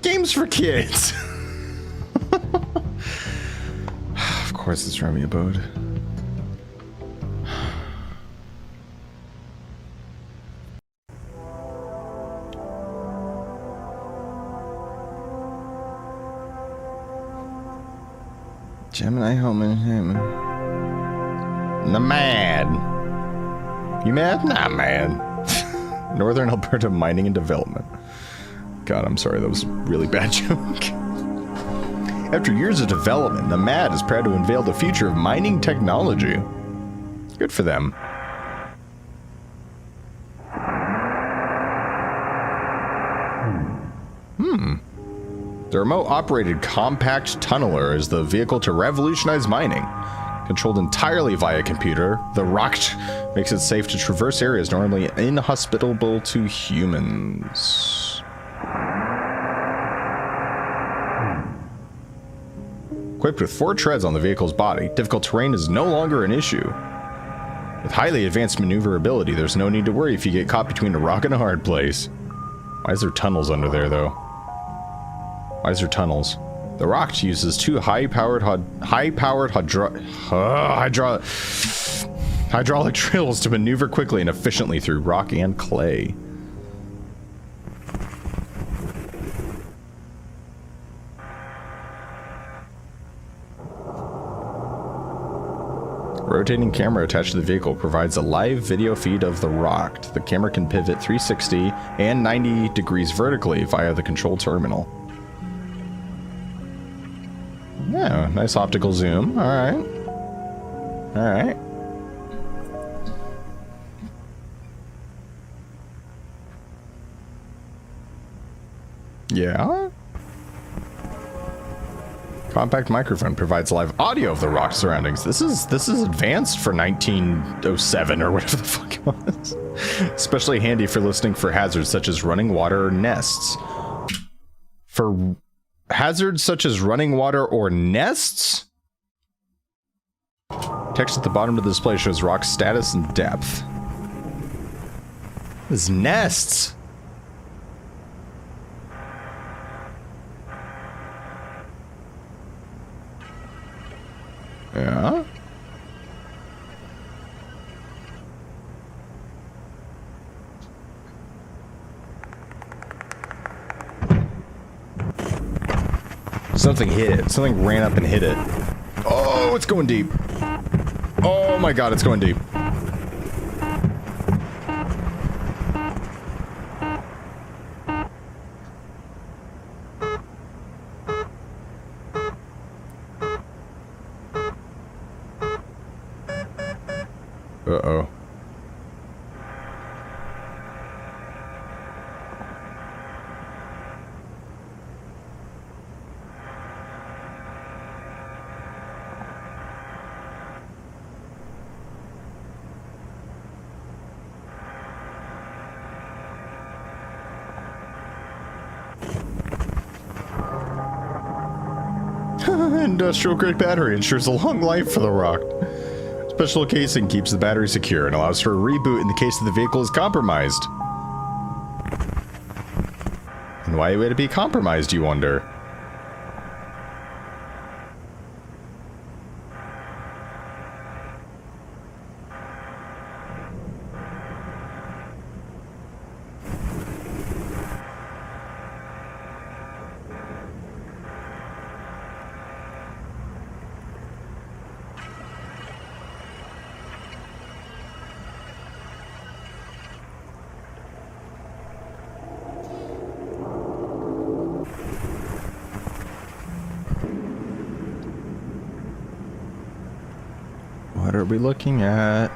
[SPEAKER 1] Games for kids. Of course it's Remy Abode. Gemini home and him. Mad. You mad? Nah, man. Northern Alberta mining and development. God, I'm sorry, that was a really bad joke. After years of development, the MAD is proud to unveil the future of mining technology. Good for them. The remote-operated compact tunneler is the vehicle to revolutionize mining. Controlled entirely via computer, the Rocked makes it safe to traverse areas normally inhospitable to humans. Equipped with 4 treads on the vehicle's body, difficult terrain is no longer an issue. With highly advanced maneuverability, there's no need to worry if you get caught between a rock and a hard place. Why is there tunnels under there, though? Why is there tunnels? The Rocked uses 2 hydraulic drills to maneuver quickly and efficiently through rock and clay. A rotating camera attached to the vehicle provides a live video feed of the Rocked. The camera can pivot 360 and 90 degrees vertically via the control terminal. Yeah, nice optical zoom. Alright. Alright. Yeah? Compact microphone provides live audio of the rock surroundings. This is advanced for 1907 or whatever the fuck it was. Especially handy for listening for hazards such as running water or nests. For hazards such as running water or nests? Text at the bottom of the display shows rock status and depth. This nests. Yeah. Something hit it. Something ran up and hit it. Oh, it's going deep. Oh my god, it's going deep. Uh-oh. Industrial grade battery ensures a long life for the rock. Special casing keeps the battery secure and allows for a reboot in the case that the vehicle is compromised. And why would it be compromised, you wonder? What are we looking at?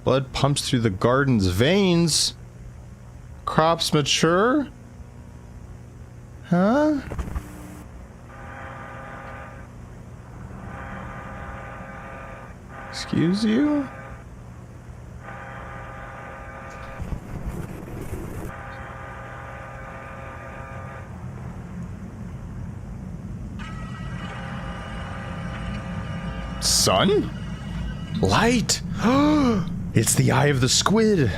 [SPEAKER 1] Blood pumps through the garden's veins. Crops mature? Huh? Excuse you? sun? Light! It's the eye of the squid.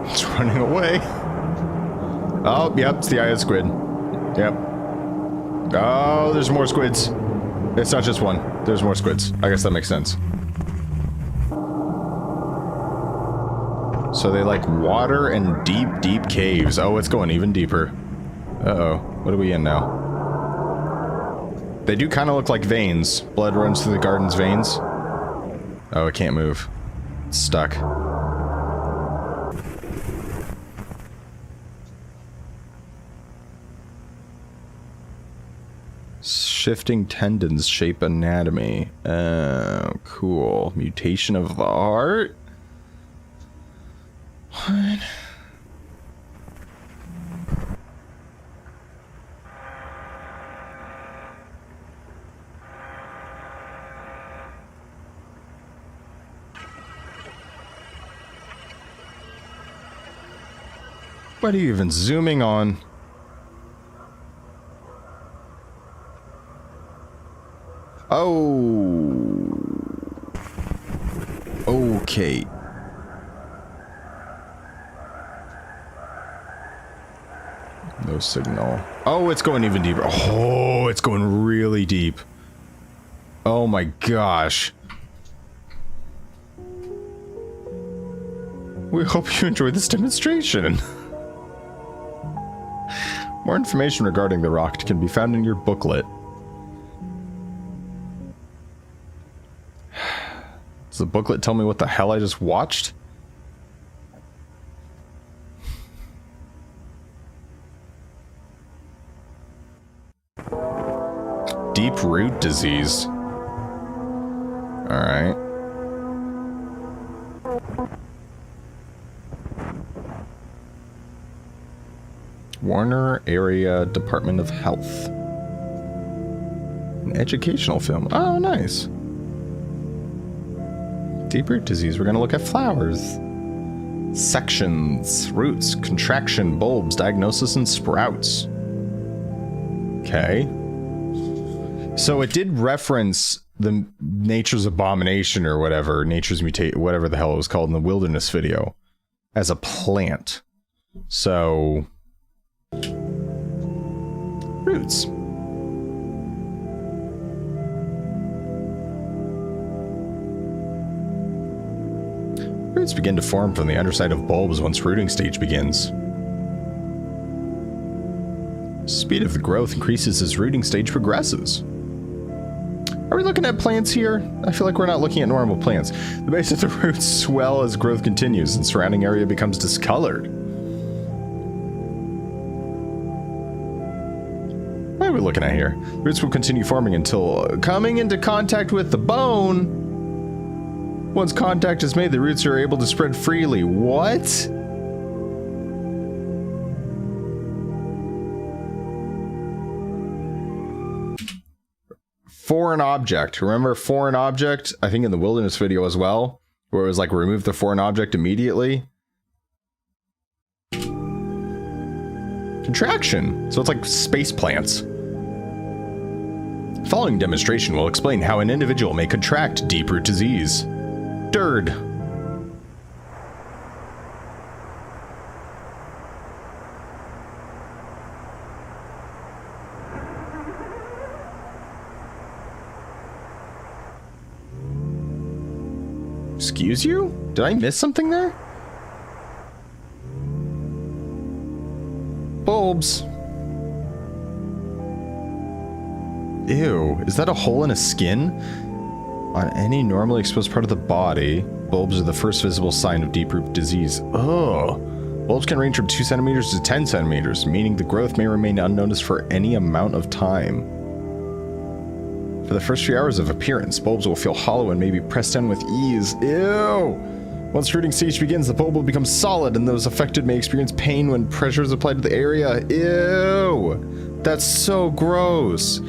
[SPEAKER 1] It's running away. Oh, yep, it's the eye of the squid. Yep. Oh, there's more squids. It's not just one. There's more squids. I guess that makes sense. So they like water and deep, deep caves. Oh, it's going even deeper. Uh-oh. What are we in now? They do kind of look like veins. Blood runs through the garden's veins. Oh, it can't move. It's stuck. Shifting tendons shape anatomy. Oh, cool. Mutation of the heart? What? What are you even zooming on? Oh. Okay. No signal. Oh, it's going even deeper. Oh, it's going really deep. Oh my gosh. We hope you enjoyed this demonstration. More information regarding the rock can be found in your booklet. Does the booklet tell me what the hell I just watched? Deep root disease. Alright. Warner Area Department of Health. An educational film. Oh, nice. Deep root disease. We're going to look at flowers. Sections, roots, contraction, bulbs, diagnosis, and sprouts. Okay. So it did reference the Nature's Abomination or whatever, Nature's Mutate, whatever the hell it was called in the Wilderness video, as a plant. So, roots. Roots begin to form from the underside of bulbs once rooting stage begins. Speed of the growth increases as rooting stage progresses. Are we looking at plants here? I feel like we're not looking at normal plants. The base of the roots swell as growth continues and surrounding area becomes discolored. What are we looking at here? Roots will continue forming until coming into contact with the bone. Once contact is made, the roots are able to spread freely. What? Foreign object. Remember foreign object? I think in the Wilderness video as well, where it was like remove the foreign object immediately. Contraction. So it's like space plants. The following demonstration will explain how an individual may contract deep root disease. Dird. Excuse you? Did I miss something there? Bulbs. Ew, is that a hole in a skin? On any normally exposed part of the body, bulbs are the first visible sign of deep root disease. Ugh. Bulbs can range from 2 centimeters to 10 centimeters, meaning the growth may remain unnoticed for any amount of time. For the first few hours of appearance, bulbs will feel hollow and may be pressed down with ease. Ew! Once rooting stage begins, the bulb will become solid, and those affected may experience pain when pressure is applied to the area. Ew! That's so gross.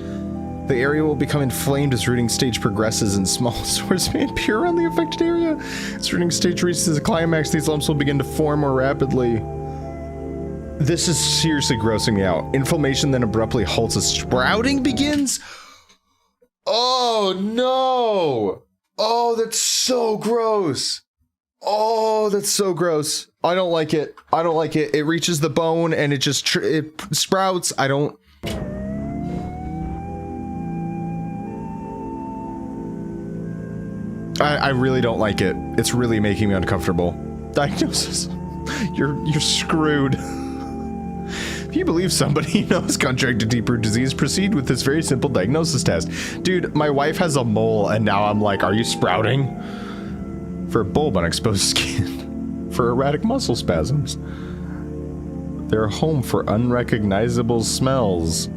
[SPEAKER 1] The area will become inflamed as rooting stage progresses and small sores may appear on the affected area. As rooting stage reaches a climax, these lumps will begin to form more rapidly. This is seriously grossing me out. Inflammation then abruptly halts as sprouting begins? Oh no! Oh, that's so gross. Oh, that's so gross. I don't like it. I don't like it. It reaches the bone and it just it sprouts. I don't... I really don't like it. It's really making me uncomfortable. Diagnosis. You're screwed. If you believe somebody knows contracted deep root disease, proceed with this very simple diagnosis test. Dude, my wife has a mole and now I'm like, are you sprouting? For a bulb on exposed skin. For erratic muscle spasms. They're a home for unrecognizable smells.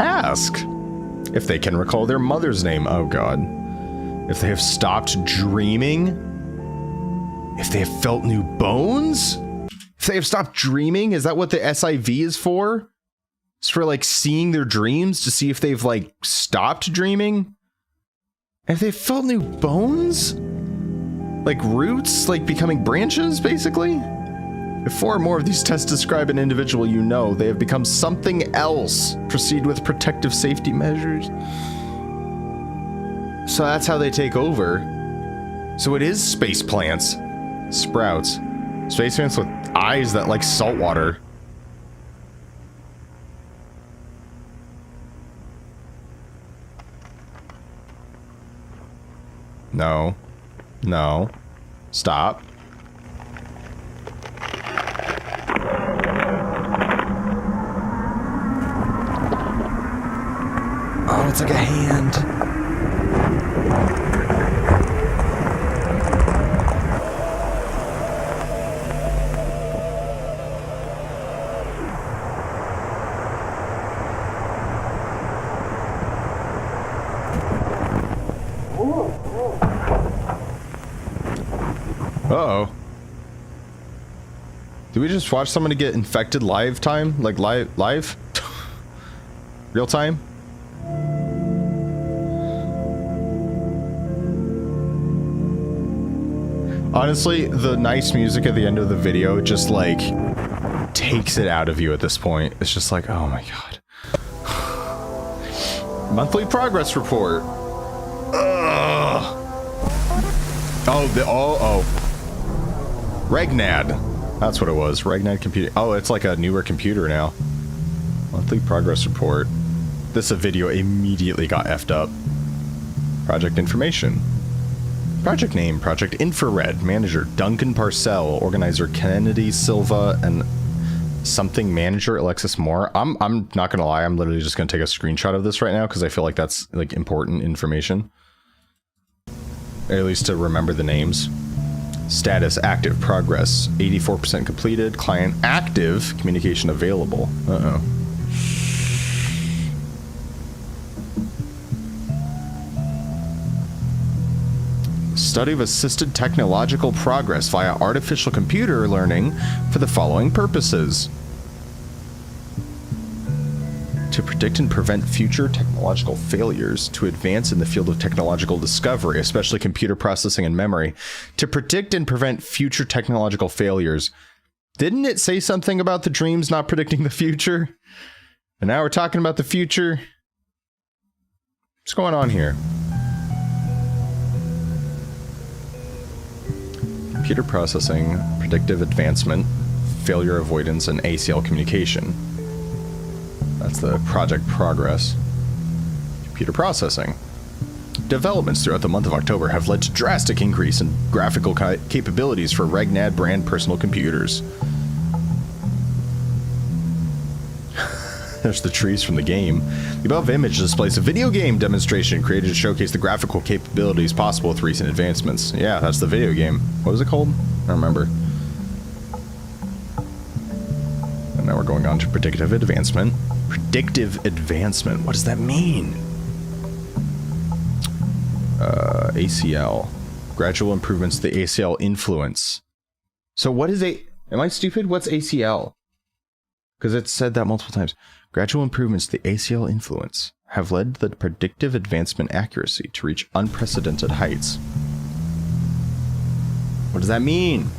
[SPEAKER 1] Ask if they can recall their mother's name. Oh god. If they have stopped dreaming. If they have felt new bones? If they have stopped dreaming, is that what the SIV is for? It's for like seeing their dreams to see if they've like stopped dreaming? And if they've felt new bones? Like roots, like becoming branches, basically? If 4 or more of these tests describe an individual you know, they have become something else. Proceed with protective safety measures. So that's how they take over. So it is space plants. Sprouts. Space plants with eyes that like salt water. No. No. Stop. Oh, it's like a hand. Uh-oh. Did we just watch somebody get infected live time? Like live? Real time? Honestly, the nice music at the end of the video just like takes it out of you at this point. It's just like, oh my god. Monthly progress report. Ugh. Oh. Regnad. That's what it was. Regnad computer. Oh, it's like a newer computer now. Monthly progress report. This video immediately got effed up. Project information. Project name, Project Infrared. Manager, Duncan Parcell. Organizer, Kennedy Silva. And something manager, Alexis Moore. I'm not gonna lie, I'm literally just gonna take a screenshot of this right now because I feel like that's like important information. Or at least to remember the names. Status active, progress 84% completed, client active, communication available. Uh-oh. Study of assisted technological progress via artificial computer learning for the following purposes. To predict and prevent future technological failures, to advance in the field of technological discovery, especially computer processing and memory. To predict and prevent future technological failures. Didn't it say something about the dreams not predicting the future? And now we're talking about the future. What's going on here? Computer processing, predictive advancement, failure avoidance, and ACL communication. That's the project progress. Computer processing. Developments throughout the month of October have led to drastic increase in graphical capabilities for Regnad brand personal computers. There's the trees from the game. The above image displays a video game demonstration created to showcase the graphical capabilities possible with recent advancements. Yeah, that's the video game. What was it called? I don't remember. And now we're going on to predictive advancement. Predictive advancement. What does that mean? ACL. Gradual improvements to the ACL influence. So what is am I stupid? What's ACL? Because it said that multiple times. Gradual improvements to the ACL influence have led the predictive advancement accuracy to reach unprecedented heights. What does that mean?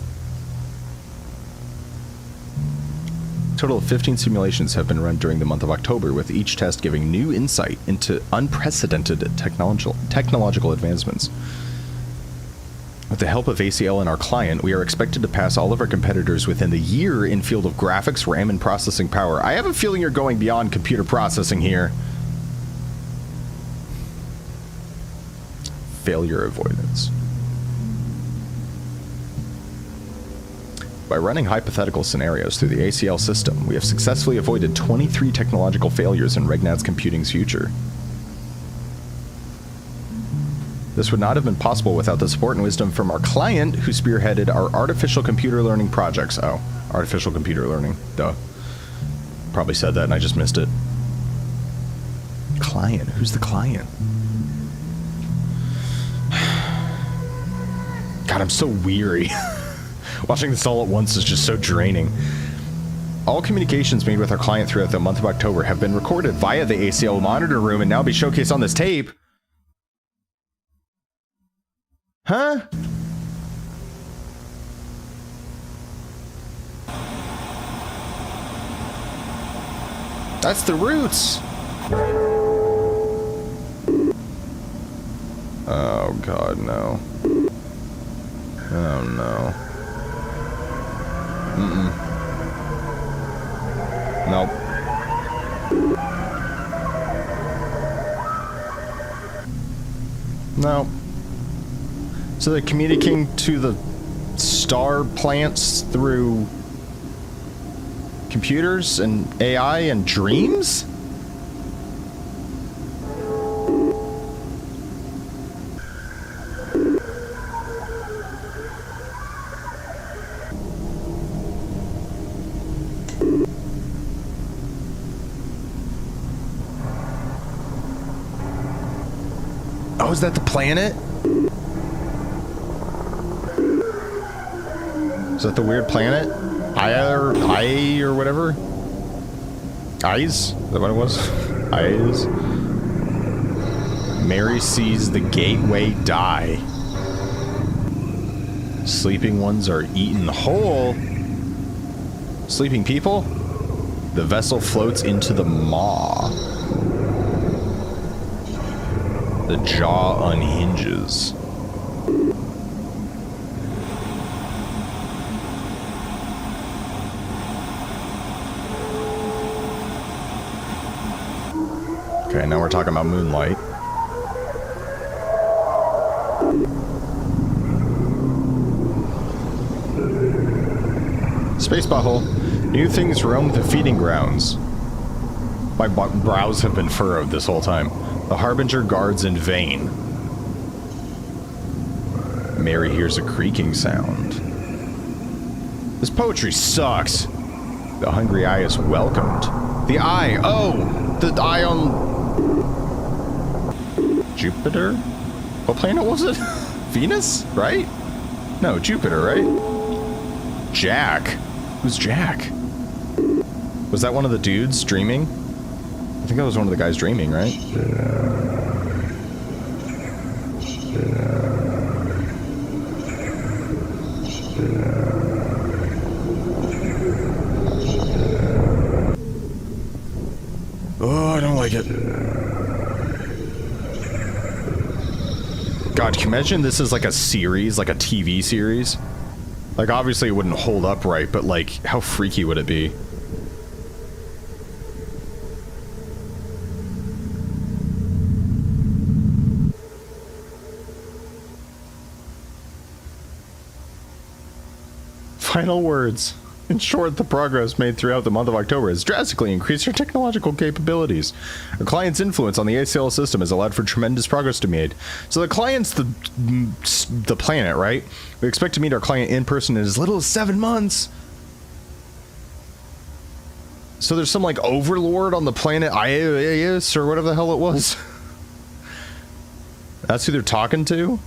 [SPEAKER 1] A total of 15 simulations have been run during the month of October, with each test giving new insight into unprecedented technological advancements. With the help of ACL and our client, we are expected to pass all of our competitors within the year in field of graphics, RAM, and processing power. I have a feeling you're going beyond computer processing here. Failure avoidance. By running hypothetical scenarios through the ACL system, we have successfully avoided 23 technological failures in Regnat's computing's future. This would not have been possible without the support and wisdom from our client, who spearheaded our artificial computer learning projects. Oh, artificial computer learning. Duh. Probably said that and I just missed it. Client? Who's the client? God, I'm so weary. Watching this all at once is just so draining. All communications made with our client throughout the month of October have been recorded via the ACL monitor room and now be showcased on this tape. Huh? That's the roots. Oh God, no. Oh no. Nope. No. So they're communicating to the star plants through computers and AI and dreams? Oh, is that the planet? Is that the weird planet? I or whatever? Eyes? Is that what it was? Eyes? Mary sees the gateway die. Sleeping ones are eaten whole. Sleeping people? The vessel floats into the maw. The jaw unhinges. Okay, now we're talking about moonlight. Space butthole. New things roam the feeding grounds. My brows have been furrowed this whole time. The Harbinger guards in vain. Mary hears a creaking sound. This poetry sucks. The hungry eye is welcomed. The eye! Oh! The eye on... Jupiter? What planet was it? Venus? Right? No, Jupiter, right? Jack. Who's Jack? Was that one of the dudes dreaming? I think that was one of the guys dreaming, right? Oh, I don't like it. God, can you imagine this is like a series, like a TV series? Like, obviously it wouldn't hold up right, but like, how freaky would it be? Final words. In short, the progress made throughout the month of October has drastically increased our technological capabilities. Our client's influence on the ACL system has allowed for tremendous progress to be made. So the client's the planet, right? We expect to meet our client in person in as little as 7 months. So there's some like overlord on the planet Ias or whatever the hell it was. That's who they're talking to?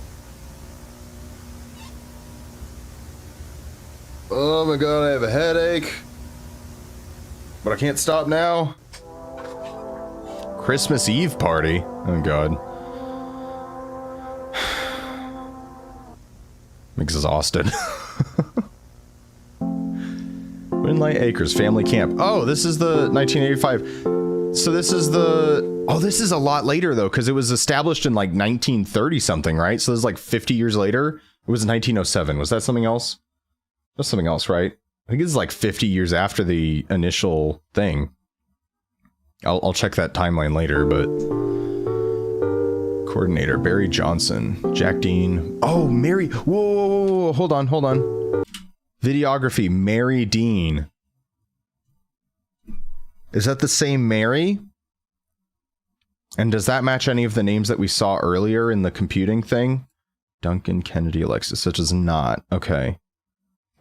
[SPEAKER 1] Oh my god, I have a headache. But I can't stop now. Christmas Eve party. Oh god. I'm exhausted. Moonlight Acres Family Camp. Oh, this is the 1985. So this is the... Oh, this is a lot later, though, because it was established in, like, 1930-something, right? So this is, like, 50 years later? It was 1907. Was that something else? That's something else, right? I think it's, like, 50 years after the initial thing. I'll check that timeline later, but... Coordinator, Barry Johnson. Jack Dean. Oh, Mary... Whoa, whoa, whoa, whoa. Hold on, hold on. Videography, Mary Dean. Is that the same Mary? And does that match any of the names that we saw earlier in the computing thing? Duncan, Kennedy, Alexis. It does not. Okay.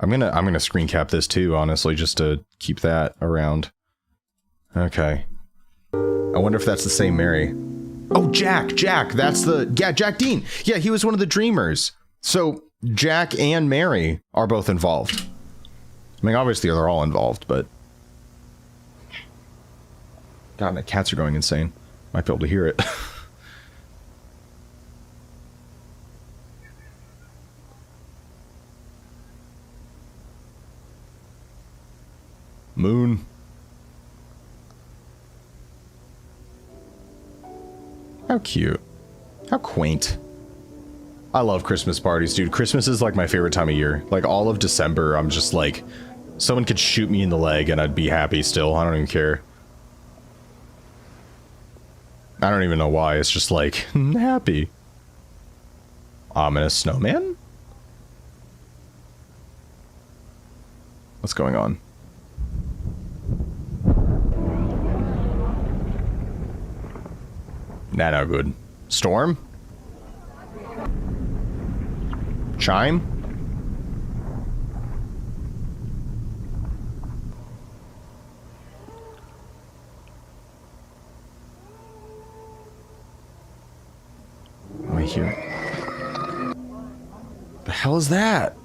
[SPEAKER 1] I'm gonna screen cap this too, honestly, just to keep that around. Okay. I wonder if that's the same Mary. Oh, Jack, that's the... Yeah, Jack Dean. Yeah, he was one of the dreamers. So... Jack and Mary are both involved. I mean, obviously they're all involved, but... God, my cats are going insane. Might be able to hear it. Moon. How cute. How quaint. I love Christmas parties, dude. Christmas is like my favorite time of year. Like all of December, I'm just like, someone could shoot me in the leg and I'd be happy still. I don't even care. I don't even know why. It's just like, happy. Ominous snowman? What's going on? Nah, no good. Storm? Chime? Am I here? The hell is that?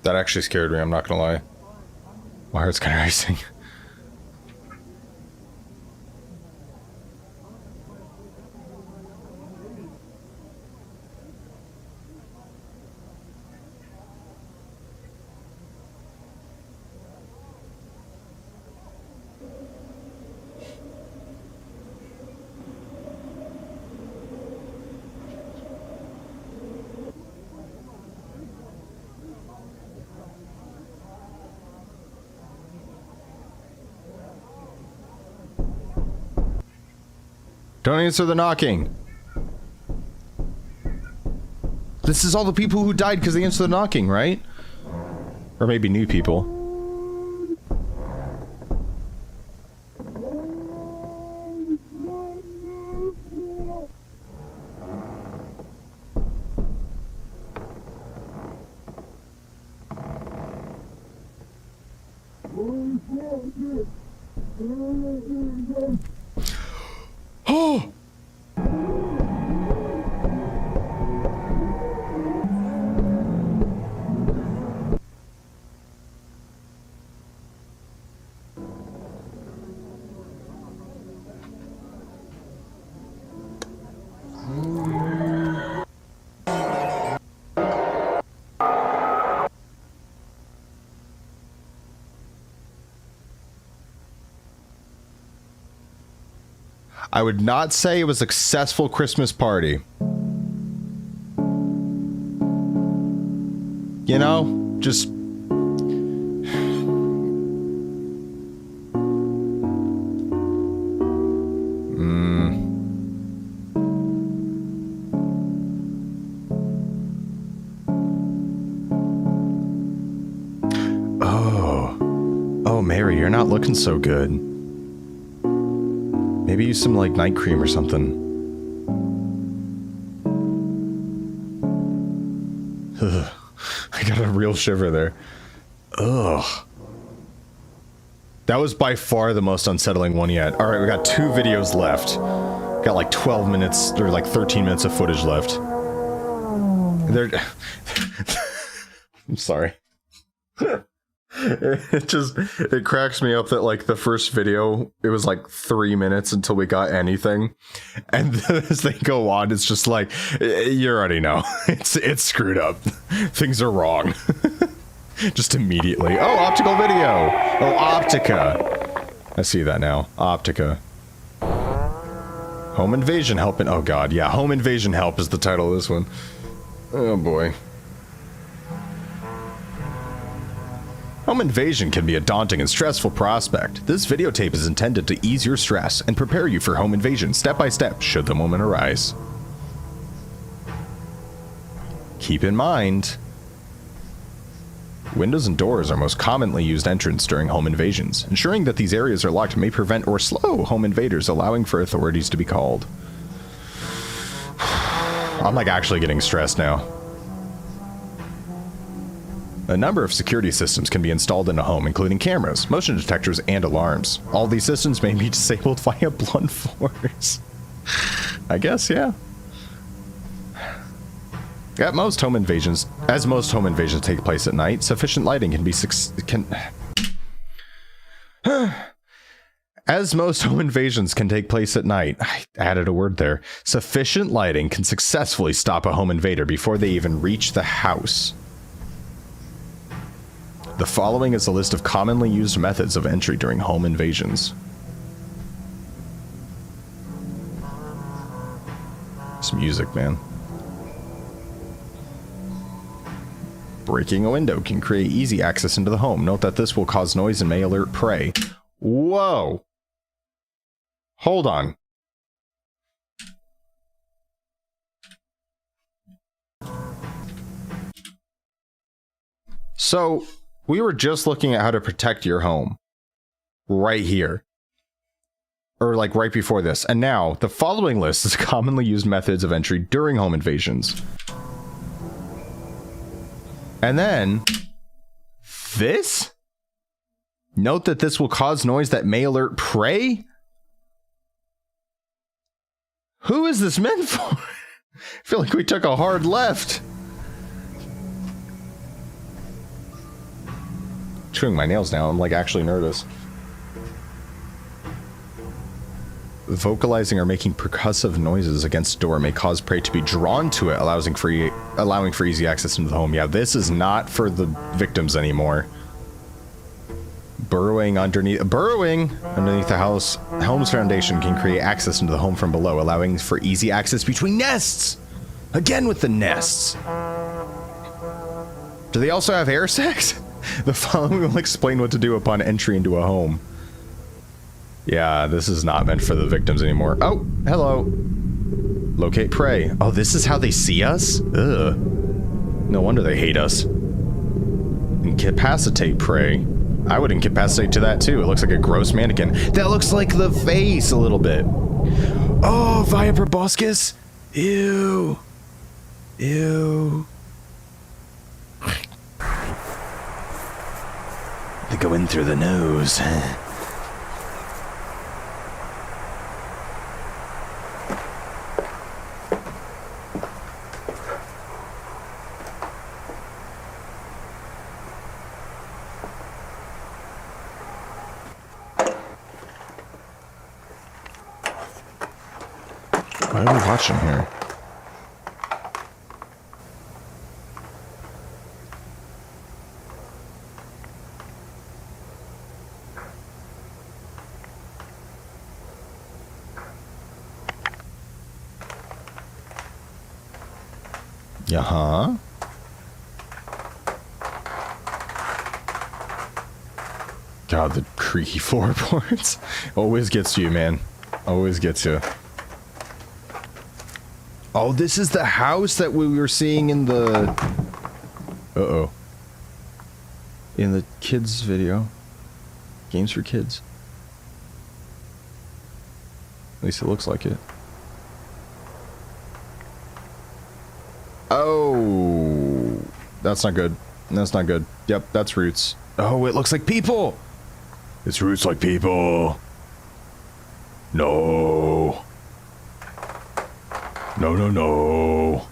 [SPEAKER 1] That actually scared me, I'm not gonna lie. My heart's kind of racing. Don't answer the knocking. This is all the people who died because they answered the knocking, right? Or maybe new people. Oh! I would not say it was a successful Christmas party. You know, just... you're not looking so good. Maybe use some, like, night cream or something. Ugh. I got a real shiver there. Ugh. That was by far the most unsettling one yet. Alright, we got 2 videos left. Got like 12 minutes, or like 13 minutes of footage left. I'm sorry. It cracks me up that like the first video, it was like 3 minutes until we got anything. And then as they go on, it's just like, you already know. It's screwed up. Things are wrong. Just immediately. Oh, optical video. Oh, Optica. I see that now. Optica. Home invasion help. Oh god, yeah. Home invasion help is the title of this one. Oh boy. Home invasion can be a daunting and stressful prospect. This videotape is intended to ease your stress and prepare you for home invasion step by step should the moment arise. Keep in mind, windows and doors are most commonly used entrance during home invasions. Ensuring that these areas are locked may prevent or slow home invaders, allowing for authorities to be called. I'm like actually getting stressed now. A number of security systems can be installed in a home, including cameras, motion detectors, and alarms. All these systems may be disabled via blunt force. I guess, yeah. As most home invasions take place at night, sufficient lighting can be As most home invasions can take place at night, I added a word there, sufficient lighting can successfully stop a home invader before they even reach the house. The following is a list of commonly used methods of entry during home invasions. It's music, man. Breaking a window can create easy access into the home. Note that this will cause noise and may alert prey. Whoa! Hold on. So, we were just looking at how to protect your home. Right here. Or like right before this. And now, the following list is commonly used methods of entry during home invasions. And then, this? Note that this will cause noise that may alert prey? Who is this meant for? I feel like we took a hard left. Chewing my nails now, I'm like actually nervous. Vocalizing or making percussive noises against a door may cause prey to be drawn to it, allowing for easy access into the home. Yeah, this is not for the victims anymore. Burrowing underneath the home's foundation can create access into the home from below, allowing for easy access between nests. Again with the nests. Do they also have air sex? The following will explain what to do upon entry into a home. Yeah, this is not meant for the victims anymore. Oh, hello. Locate prey. Oh, this is how they see us? Ugh. No wonder they hate us. Incapacitate prey. I would incapacitate to that too. It looks like a gross mannequin. That looks like the face a little bit. Oh, via proboscis? Ew. Ew. They go in through the nose. What are we watching here? Yeah-huh. God, the creaky floorboards. Always gets you, man. Always gets you. Oh, this is the house that we were seeing in the... Uh-oh. In the kids' video. Games for kids. At least it looks like it. Oh, that's not good. That's not good. Yep, that's roots. Oh, it looks like people. It's roots like people. No. No, no, no.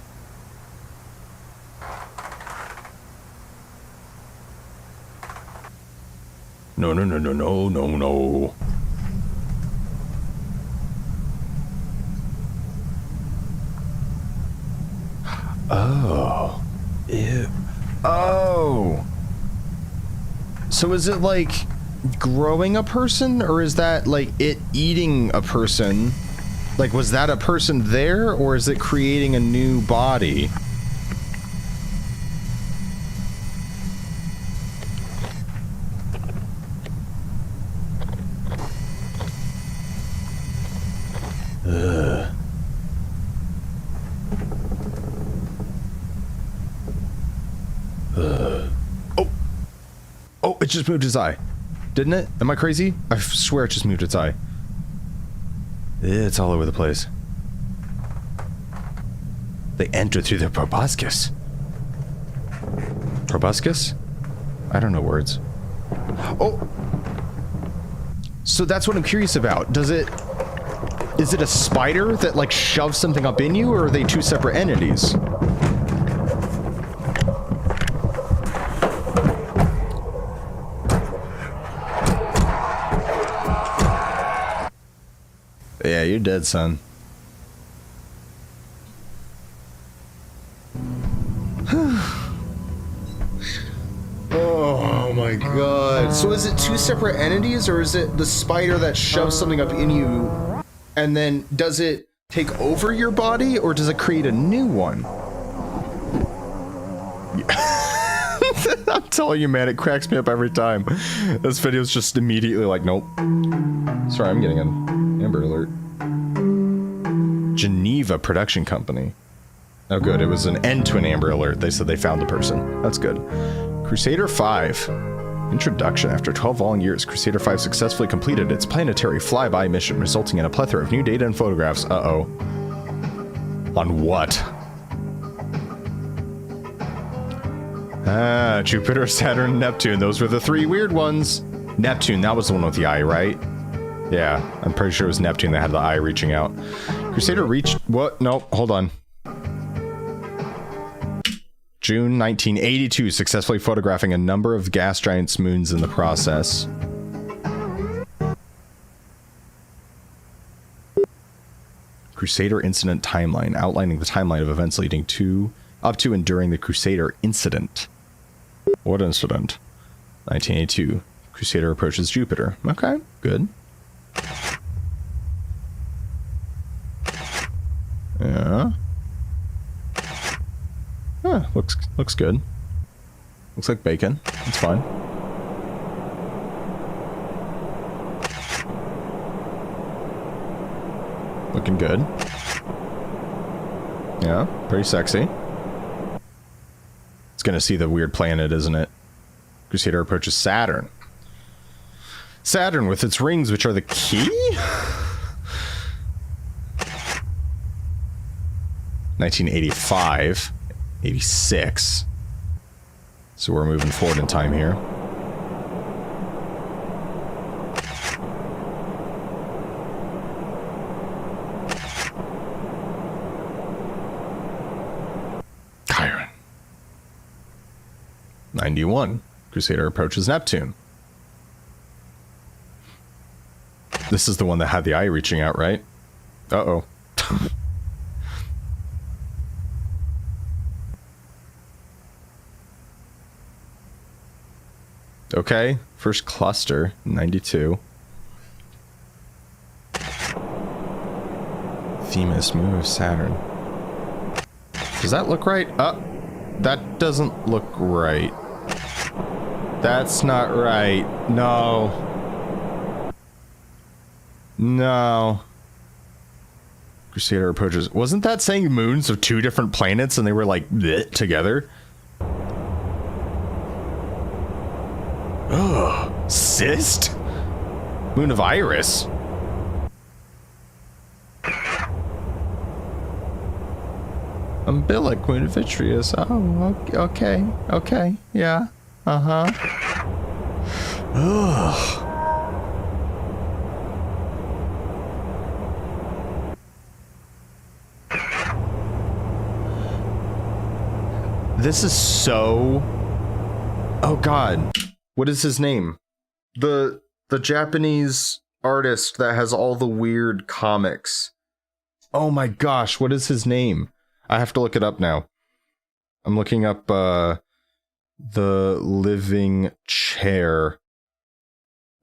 [SPEAKER 1] No, no, no, no, no, no, no. Oh. Ew. Oh. So is it like growing a person, or is that like it eating a person? Like, was that a person there, or is it creating a new body? Ugh. Oh! Oh, it just moved its eye. Didn't it? Am I crazy? I swear it just moved its eye. It's all over the place. They enter through the proboscis. Proboscis? I don't know words. Oh! So that's what I'm curious about. Is it a spider that like shoves something up in you, or are they two separate entities? Yeah, you're dead, son. Oh my god. So is it two separate entities, or is it the spider that shoves something up in you, and then does it take over your body, or does it create a new one? I'm telling you, man, it cracks me up every time. This video's just immediately like, nope. Sorry, I'm getting an Amber Alert. Geneva Production Company. Oh good, it was an end to an Amber Alert. They said they found the person. That's good. Crusader 5. Introduction. After 12 long years, Crusader 5 successfully completed its planetary flyby mission, resulting in a plethora of new data and photographs. Uh-oh. On what? Ah, Jupiter, Saturn, Neptune. Those were the three weird ones. Neptune, that was the one with the eye, right? Yeah, I'm pretty sure it was Neptune that had the eye reaching out. Crusader reached... What? No, hold on. June 1982, successfully photographing a number of gas giants' moons in the process. Crusader Incident Timeline, outlining the timeline of events leading to, up to and during the Crusader Incident. What incident? 1982. Crusader approaches Jupiter. Okay, good. Yeah. Huh, looks good. Looks like bacon. It's fine. Looking good. Yeah, pretty sexy. It's gonna see the weird planet, isn't it? Crusader approaches Saturn. Saturn with its rings, which are the key? 1985. 86. So we're moving forward in time here. Chiron. 91. Crusader approaches Neptune. This is the one that had the eye reaching out, right? Uh-oh. Okay, first cluster, 92. Themis move Saturn. Does that look right? That doesn't look right. That's not right. No. No. Crusader approaches. Wasn't that saying moons of two different planets and they were like bleh, together? Ugh. Cyst? Moon of Iris? Umbilic, Moon of Vitreous. Oh, okay. Okay. Yeah. Uh-huh. Ugh. This is so... Oh god. What is his name? The Japanese artist that has all the weird comics. Oh my gosh, what is his name? I have to look it up now. I'm looking up The Living Chair.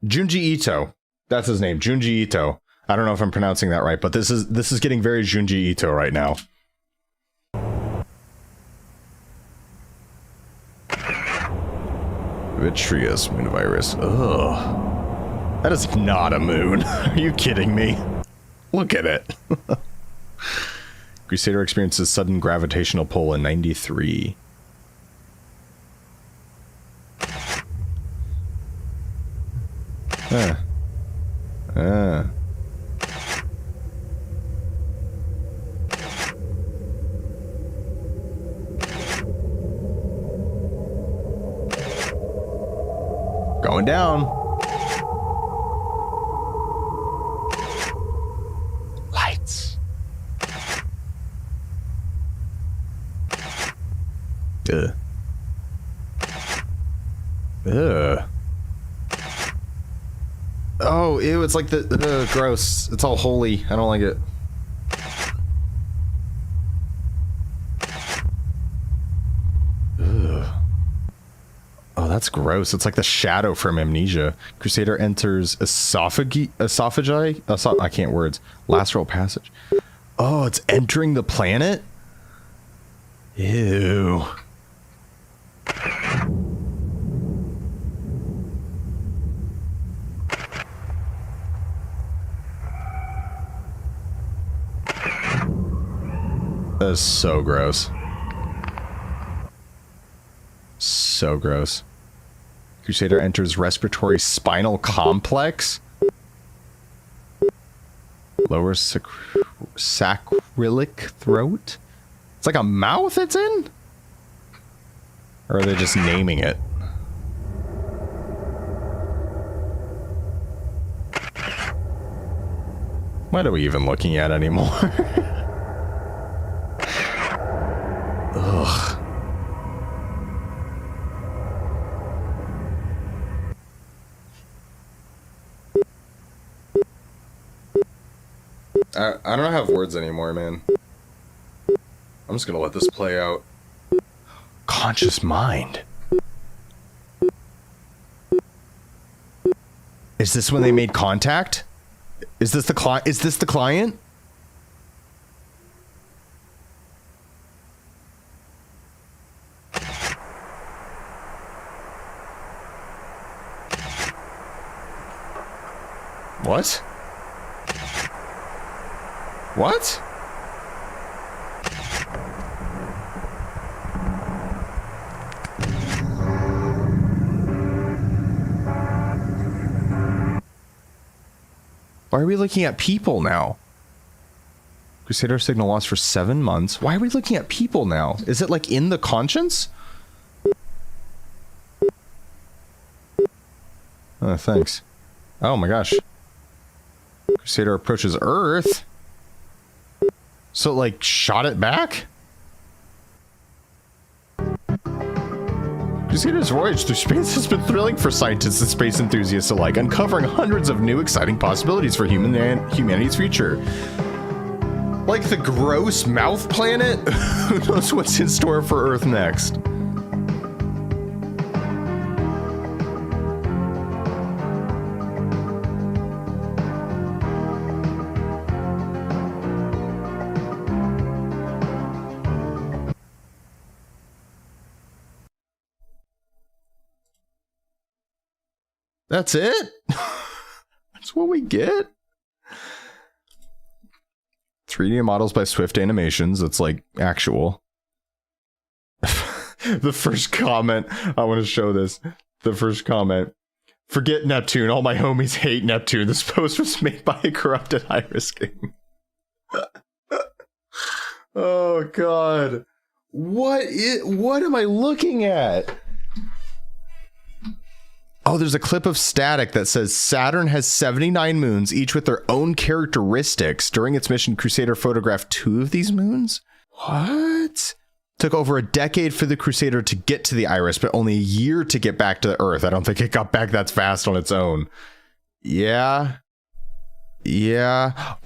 [SPEAKER 1] Junji Ito. That's his name, Junji Ito. I don't know if I'm pronouncing that right, but this is getting very Junji Ito right now. Vitreous, Moon of Iris. Ugh. That is not a moon. Are you kidding me? Look at it. Crusader experiences sudden gravitational pull in 93. Going down. Lights. Ugh. Ugh. Oh, ew, it's like the gross. It's all holy. I don't like it. Ugh. Oh, that's gross. It's like the shadow from Amnesia. Crusader enters esophagi. I can't words. Lateral passage. Oh, it's entering the planet? Ew. That is so gross. So gross. Crusader enters respiratory spinal complex. Lower sacroiliac throat. It's like a mouth it's in? Or are they just naming it? What are we even looking at anymore? Ugh. I don't have words anymore, man. I'm just gonna let this play out. Conscious mind. Is this when they made contact? Is this the client? Is this the client? What? What? Why are we looking at people now? Crusader signal lost for 7 months. Why are we looking at people now? Is it like in the conscience? Oh, thanks. Oh my gosh. Crusader approaches Earth. So it, like, shot it back? Crusader's voyage through space has been thrilling for scientists and space enthusiasts alike, uncovering hundreds of new exciting possibilities for humanity's future. Like the gross mouth planet? Who knows what's in store for Earth next? That's it? That's what we get? 3D models by Swift Animations. It's like actual. The first comment, I want to show this. The first comment. Forget Neptune. All my homies hate Neptune. This post was made by a corrupted Iris King. Oh, God. What am I looking at? Oh, there's a clip of static that says Saturn has 79 moons, each with their own characteristics. During its mission, Crusader photographed 2 of these moons? What? Took over a decade for the Crusader to get to the Iris, but only a year to get back to the Earth. I don't think it got back that fast on its own. Yeah.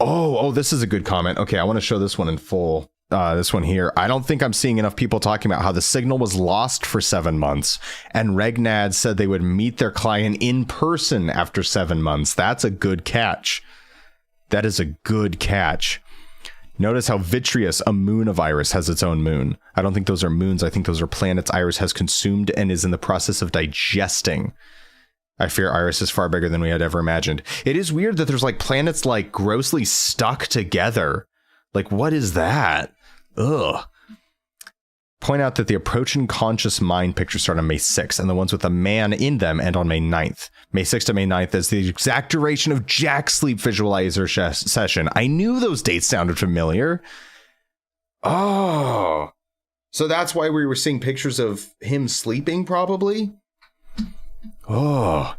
[SPEAKER 1] Oh, this is a good comment. Okay, I want to show this one in full. This one here. I don't think I'm seeing enough people talking about how the signal was lost for 7 months, and Regnad said they would meet their client in person after 7 months. That's a good catch. That is a good catch. Notice how Vitreous, a moon of Iris, has its own moon. I don't think those are moons. I think those are planets Iris has consumed and is in the process of digesting. I fear Iris is far bigger than we had ever imagined. It is weird that there's like planets like grossly stuck together. Like, what is that? Ugh. Point out that the approaching conscious mind pictures start on May 6th, and the ones with a man in them end on May 9th. May 6th to May 9th is the exact duration of Jack's sleep visualizer session. I knew those dates sounded familiar. Oh. So that's why we were seeing pictures of him sleeping, probably? Oh.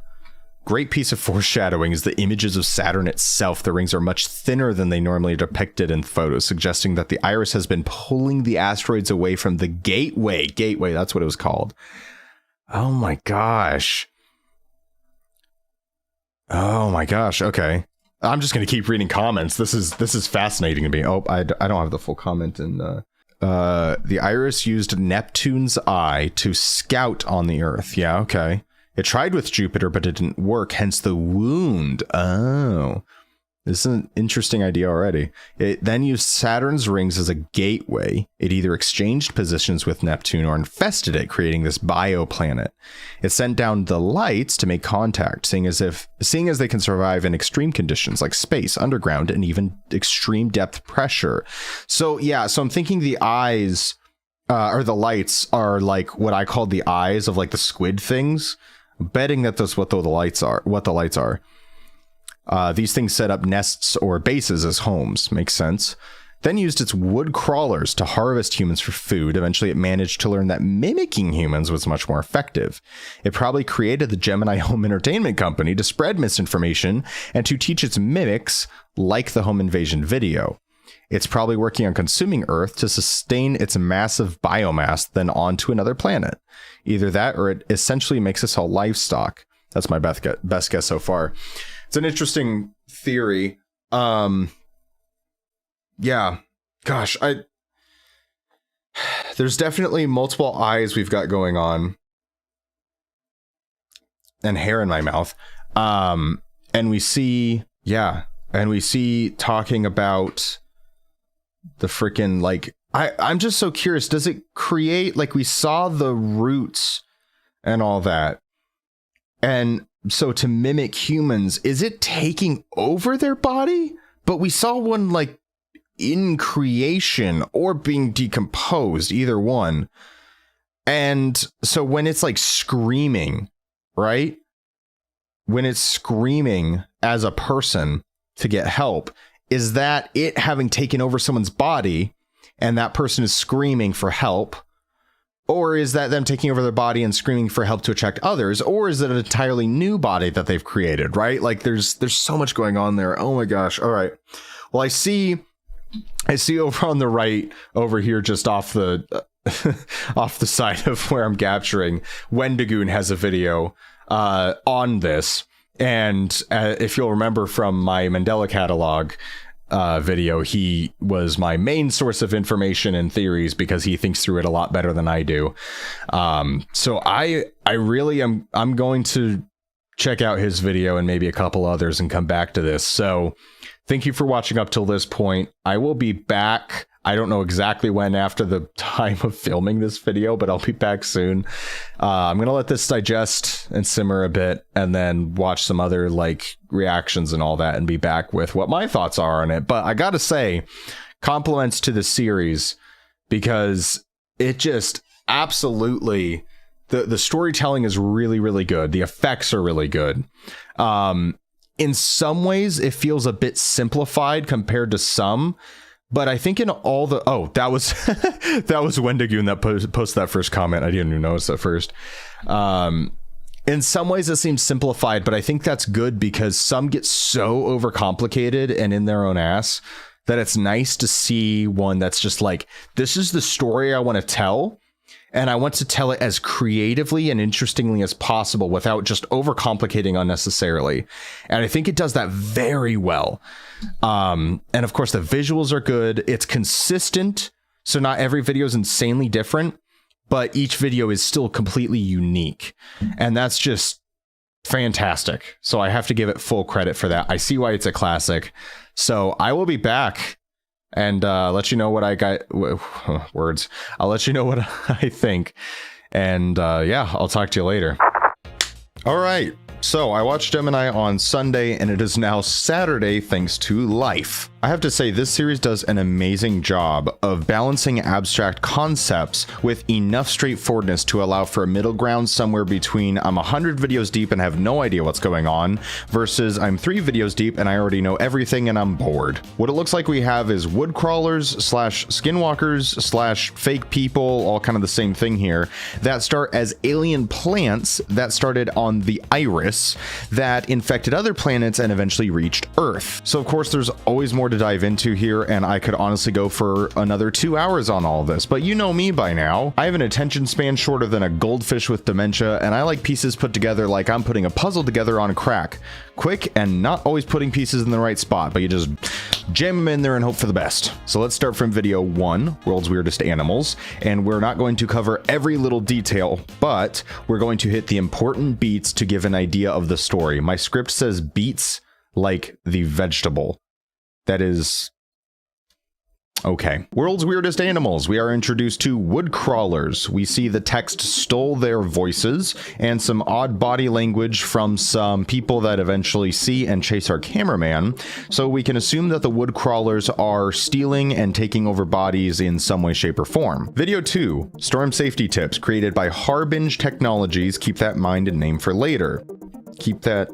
[SPEAKER 1] Great piece of foreshadowing is the images of Saturn itself. The rings are much thinner than they normally are depicted in photos, suggesting that the Iris has been pulling the asteroids away from the gateway. Gateway, that's what it was called. Oh my gosh. Oh my gosh. Okay. I'm just going to keep reading comments. This is fascinating to me. Oh, I don't have the full comment in the Iris used Neptune's eye to scout on the Earth. Yeah, okay. It tried with Jupiter, but it didn't work, hence the wound. Oh, this is an interesting idea already. It then used Saturn's rings as a gateway. It either exchanged positions with Neptune or infested it, creating this bioplanet. It sent down the lights to make contact, seeing as they can survive in extreme conditions like space, underground, and even extreme depth pressure. So yeah, so I'm thinking the eyes or the lights are like what I call the eyes of like the squid things. Betting that that's what the lights are. These things set up nests or bases as homes. Makes sense. Then used its wood crawlers to harvest humans for food. Eventually, it managed to learn that mimicking humans was much more effective. It probably created the Gemini Home Entertainment Company to spread misinformation and to teach its mimics, like the home invasion video. It's probably working on consuming Earth to sustain its massive biomass, then onto another planet. Either that, or it essentially makes us all livestock. That's my best guess so far. It's an interesting theory. Yeah, gosh, there's definitely multiple eyes we've got going on, and hair in my mouth. And we see talking about the freaking, like, I'm just so curious. Does it create, like, we saw the roots and all that, and so to mimic humans, is it taking over their body? But we saw one like in creation or being decomposed, either one. And so when it's like screaming, right? When it's screaming as a person to get help, is that it having taken over someone's body and that person is screaming for help? Or is that them taking over their body and screaming for help to attract others? Or is it an entirely new body that they've created, right? Like there's so much going on there. Oh my gosh. All right. Well, I see over on the right over here, just off the off the side of where I'm capturing, Wendigoon has a video on this. And if you'll remember from my Mandela catalog video, he was my main source of information and theories because he thinks through it a lot better than I do. So I really I'm going to check out his video and maybe a couple others and come back to this. So thank you for watching up till this point. I will be back. I don't know exactly when after the time of filming this video, but I'll be back soon. I'm going to let this digest and simmer a bit and then watch some other like reactions and all that and be back with what my thoughts are on it. But I got to say, compliments to the series because it just absolutely, The storytelling is really, really good. The effects are really good. In some ways, it feels a bit simplified compared to some, but I think in all the... Oh, that was that was Wendigoon that posted that first comment. I didn't even notice at first. In some ways, it seems simplified, but I think that's good because some get so overcomplicated and in their own ass that it's nice to see one that's just like, this is the story I want to tell, and I want to tell it as creatively and interestingly as possible without just overcomplicating unnecessarily. And I think it does that very well. And of course, the visuals are good. It's consistent, so not every video is insanely different, but each video is still completely unique. And that's just fantastic. So I have to give it full credit for that. I see why it's a classic. So I will be back and let you know what I got. Words. I'll let you know what I think. And yeah, I'll talk to you later. All right. So I watched Gemini on Sunday, and it is now Saturday thanks to Life. I have to say, this series does an amazing job of balancing abstract concepts with enough straightforwardness to allow for a middle ground somewhere between I'm 100 videos deep and have no idea what's going on versus I'm 3 videos deep and I already know everything and I'm bored. What it looks like we have is wood crawlers / skinwalkers / fake people, all kind of the same thing here, that start as alien plants that started on the Iris that infected other planets and eventually reached Earth. So of course there's always more to dive into here, and I could honestly go for another 2 hours on all this, but you know me by now. I have an attention span shorter than a goldfish with dementia, and I like pieces put together like I'm putting a puzzle together on crack. Quick and not always putting pieces in the right spot, but you just jam them in there and hope for the best. So let's start from video 1, World's Weirdest Animals, and we're not going to cover every little detail, but we're going to hit the important beats to give an idea of the story. My script says beets like the vegetable. That is okay. World's Weirdest Animals. We are introduced to wood crawlers. We see the text stole their voices and some odd body language from some people that eventually see and chase our cameraman. So we can assume that the wood crawlers are stealing and taking over bodies in some way, shape, or form. Video 2, Storm Safety Tips, created by Harbinge Technologies. Keep that in mind and name for later. Keep that...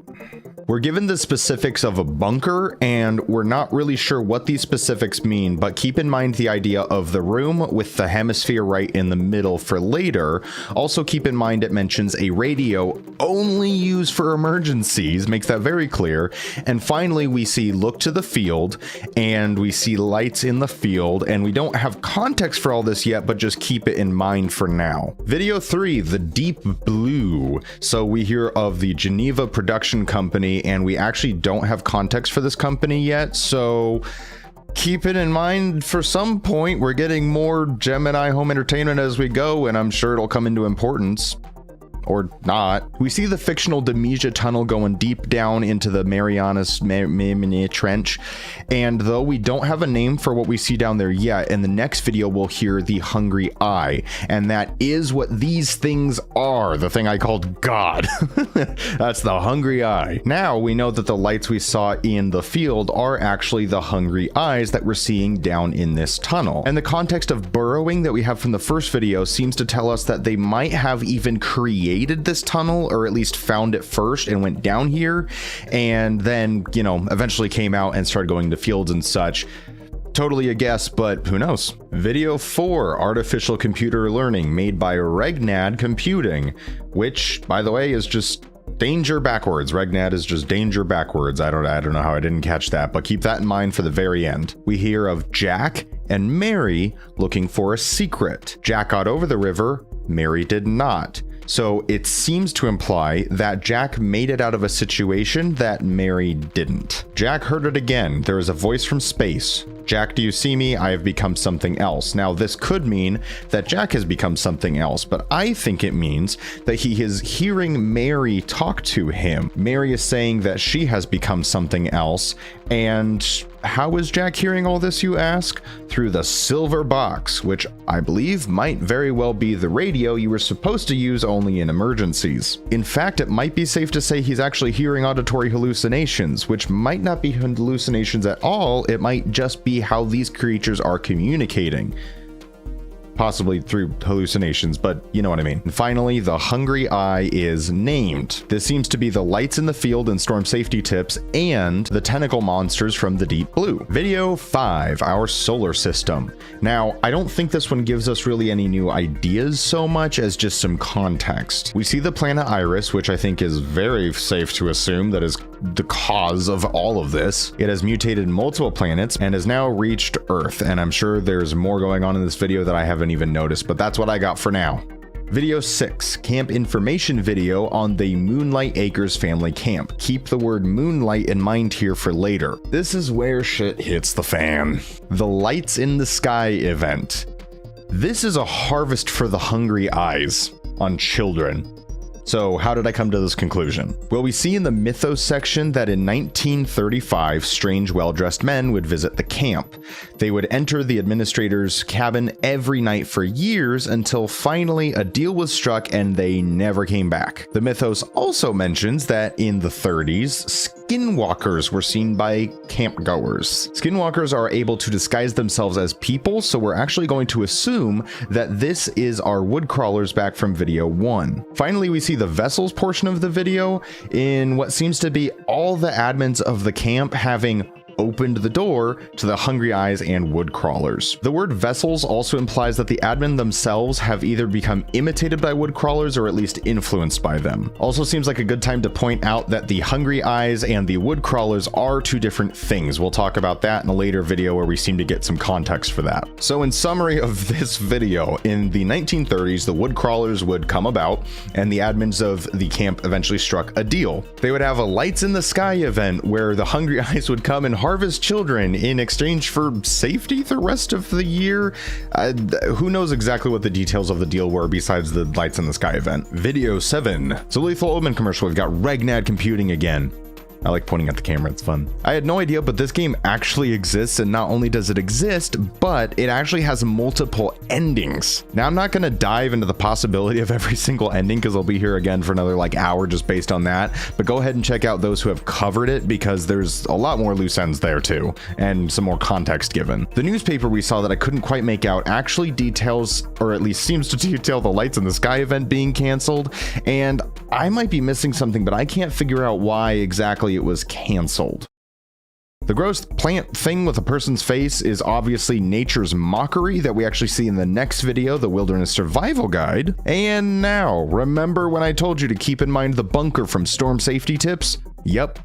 [SPEAKER 1] We're given the specifics of a bunker, and we're not really sure what these specifics mean, but keep in mind the idea of the room with the hemisphere right in the middle for later. Also keep in mind it mentions a radio only used for emergencies, makes that very clear. And finally, we see look to the field, and we see lights in the field, and we don't have context for all this yet, but just keep it in mind for now. Video 3, The Deep Blue. So we hear of the Geneva production company, and we actually don't have context for this company yet, so keep it in mind. For some point we're getting more Gemini home entertainment as we go, and I'm sure it'll come into importance. Or not. We see the fictional Demesia tunnel going deep down into the Marianas Trench, and though we don't have a name for what we see down there yet, in the next video we'll hear the Hungry Eye, and that is what these things are, the thing I called God. That's the Hungry Eye. Now we know that the lights we saw in the field are actually the Hungry Eyes that we're seeing down in this tunnel, and the context of burrowing that we have from the first video seems to tell us that they might have even created this tunnel, or at least found it first and went down here, and then, you know, eventually came out and started going to fields and such. Totally a guess, but who knows? Video 4, Artificial Computer Learning, made by Regnad Computing, which, by the way, is just danger backwards. Regnad is just danger backwards. I don't know how I didn't catch that, but keep that in mind for the very end. We hear of Jack and Mary looking for a secret. Jack got over the river, Mary did not. So it seems to imply that Jack made it out of a situation that Mary didn't. Jack heard it again. There is a voice from space. Jack, do you see me? I have become something else. Now, this could mean that Jack has become something else, but I think it means that he is hearing Mary talk to him. Mary is saying that she has become something else, and how is Jack hearing all this, you ask? Through the silver box, which I believe might very well be the radio you were supposed to use only in emergencies. In fact, it might be safe to say he's actually hearing auditory hallucinations, which might not be hallucinations at all. It might just be how these creatures are communicating. possibly through hallucinations, but you know what I mean. And finally, the hungry eye is named. This seems to be the lights in the field and storm safety tips and the tentacle monsters from the deep blue. Video 5, our solar system. Now, I don't think this one gives us really any new ideas so much as just some context. We see the planet Iris, which I think is very safe to assume that is the cause of all of this. It has mutated multiple planets and has now reached Earth, and I'm sure there's more going on in this video that I haven't even noticed, but that's what I got for now. Video 6, camp information video on the Moonlight Acres family camp. Keep the word moonlight in mind here for later. This is where shit hits the fan. The Lights in the Sky event. This is a harvest for the hungry eyes on children. So how did I come to this conclusion? Well, we see in the mythos section that in 1935, strange well-dressed men would visit the camp. They would enter the administrator's cabin every night for years until finally a deal was struck and they never came back. The mythos also mentions that in the 30s, skinwalkers were seen by campgoers. Skinwalkers are able to disguise themselves as people, so we're actually going to assume that this is our woodcrawlers back from video 1. Finally, we see the vessels portion of the video in what seems to be all the admins of the camp having opened the door to the hungry eyes and wood crawlers. The word vessels also implies that the admin themselves have either become imitated by wood crawlers or at least influenced by them. Also seems like a good time to point out that the hungry eyes and the wood crawlers are two different things. We'll talk about that in a later video where we seem to get some context for that. So in summary of this video, in the 1930s, the wood crawlers would come about and the admins of the camp eventually struck a deal. They would have a Lights in the Sky event where the hungry eyes would come and harvest children in exchange for safety the rest of the year. Who knows exactly what the details of the deal were besides the Lights in the Sky event. Video 7. So Lethal Omen commercial. We've got Regnad computing again. I like pointing at the camera, it's fun. I had no idea, but this game actually exists, and not only does it exist, but it actually has multiple endings. Now, I'm not gonna dive into the possibility of every single ending because I'll be here again for another hour just based on that, but go ahead and check out those who have covered it because there's a lot more loose ends there too, and some more context given. The newspaper we saw that I couldn't quite make out actually details, or at least seems to detail, the Lights in the Sky event being canceled, and I might be missing something, but I can't figure out why exactly it was canceled. The gross plant thing with a person's face is obviously nature's mockery that we actually see in the next video, the Wilderness Survival Guide. And now, remember when I told you to keep in mind the bunker from Storm Safety Tips? Yep,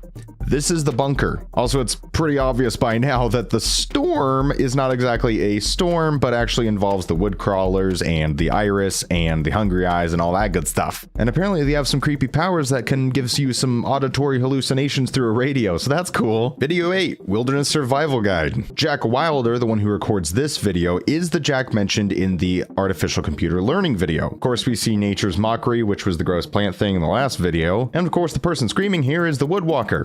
[SPEAKER 1] this is the bunker. Also, it's pretty obvious by now that the storm is not exactly a storm, but actually involves the wood crawlers and the iris and the hungry eyes and all that good stuff. And apparently they have some creepy powers that can give you some auditory hallucinations through a radio, so that's cool. Video 8, Wilderness Survival Guide. Jack Wilder, the one who records this video, is the Jack mentioned in the artificial computer learning video. Of course, we see nature's mockery, which was the gross plant thing in the last video. And of course, the person screaming here is the woodwalker.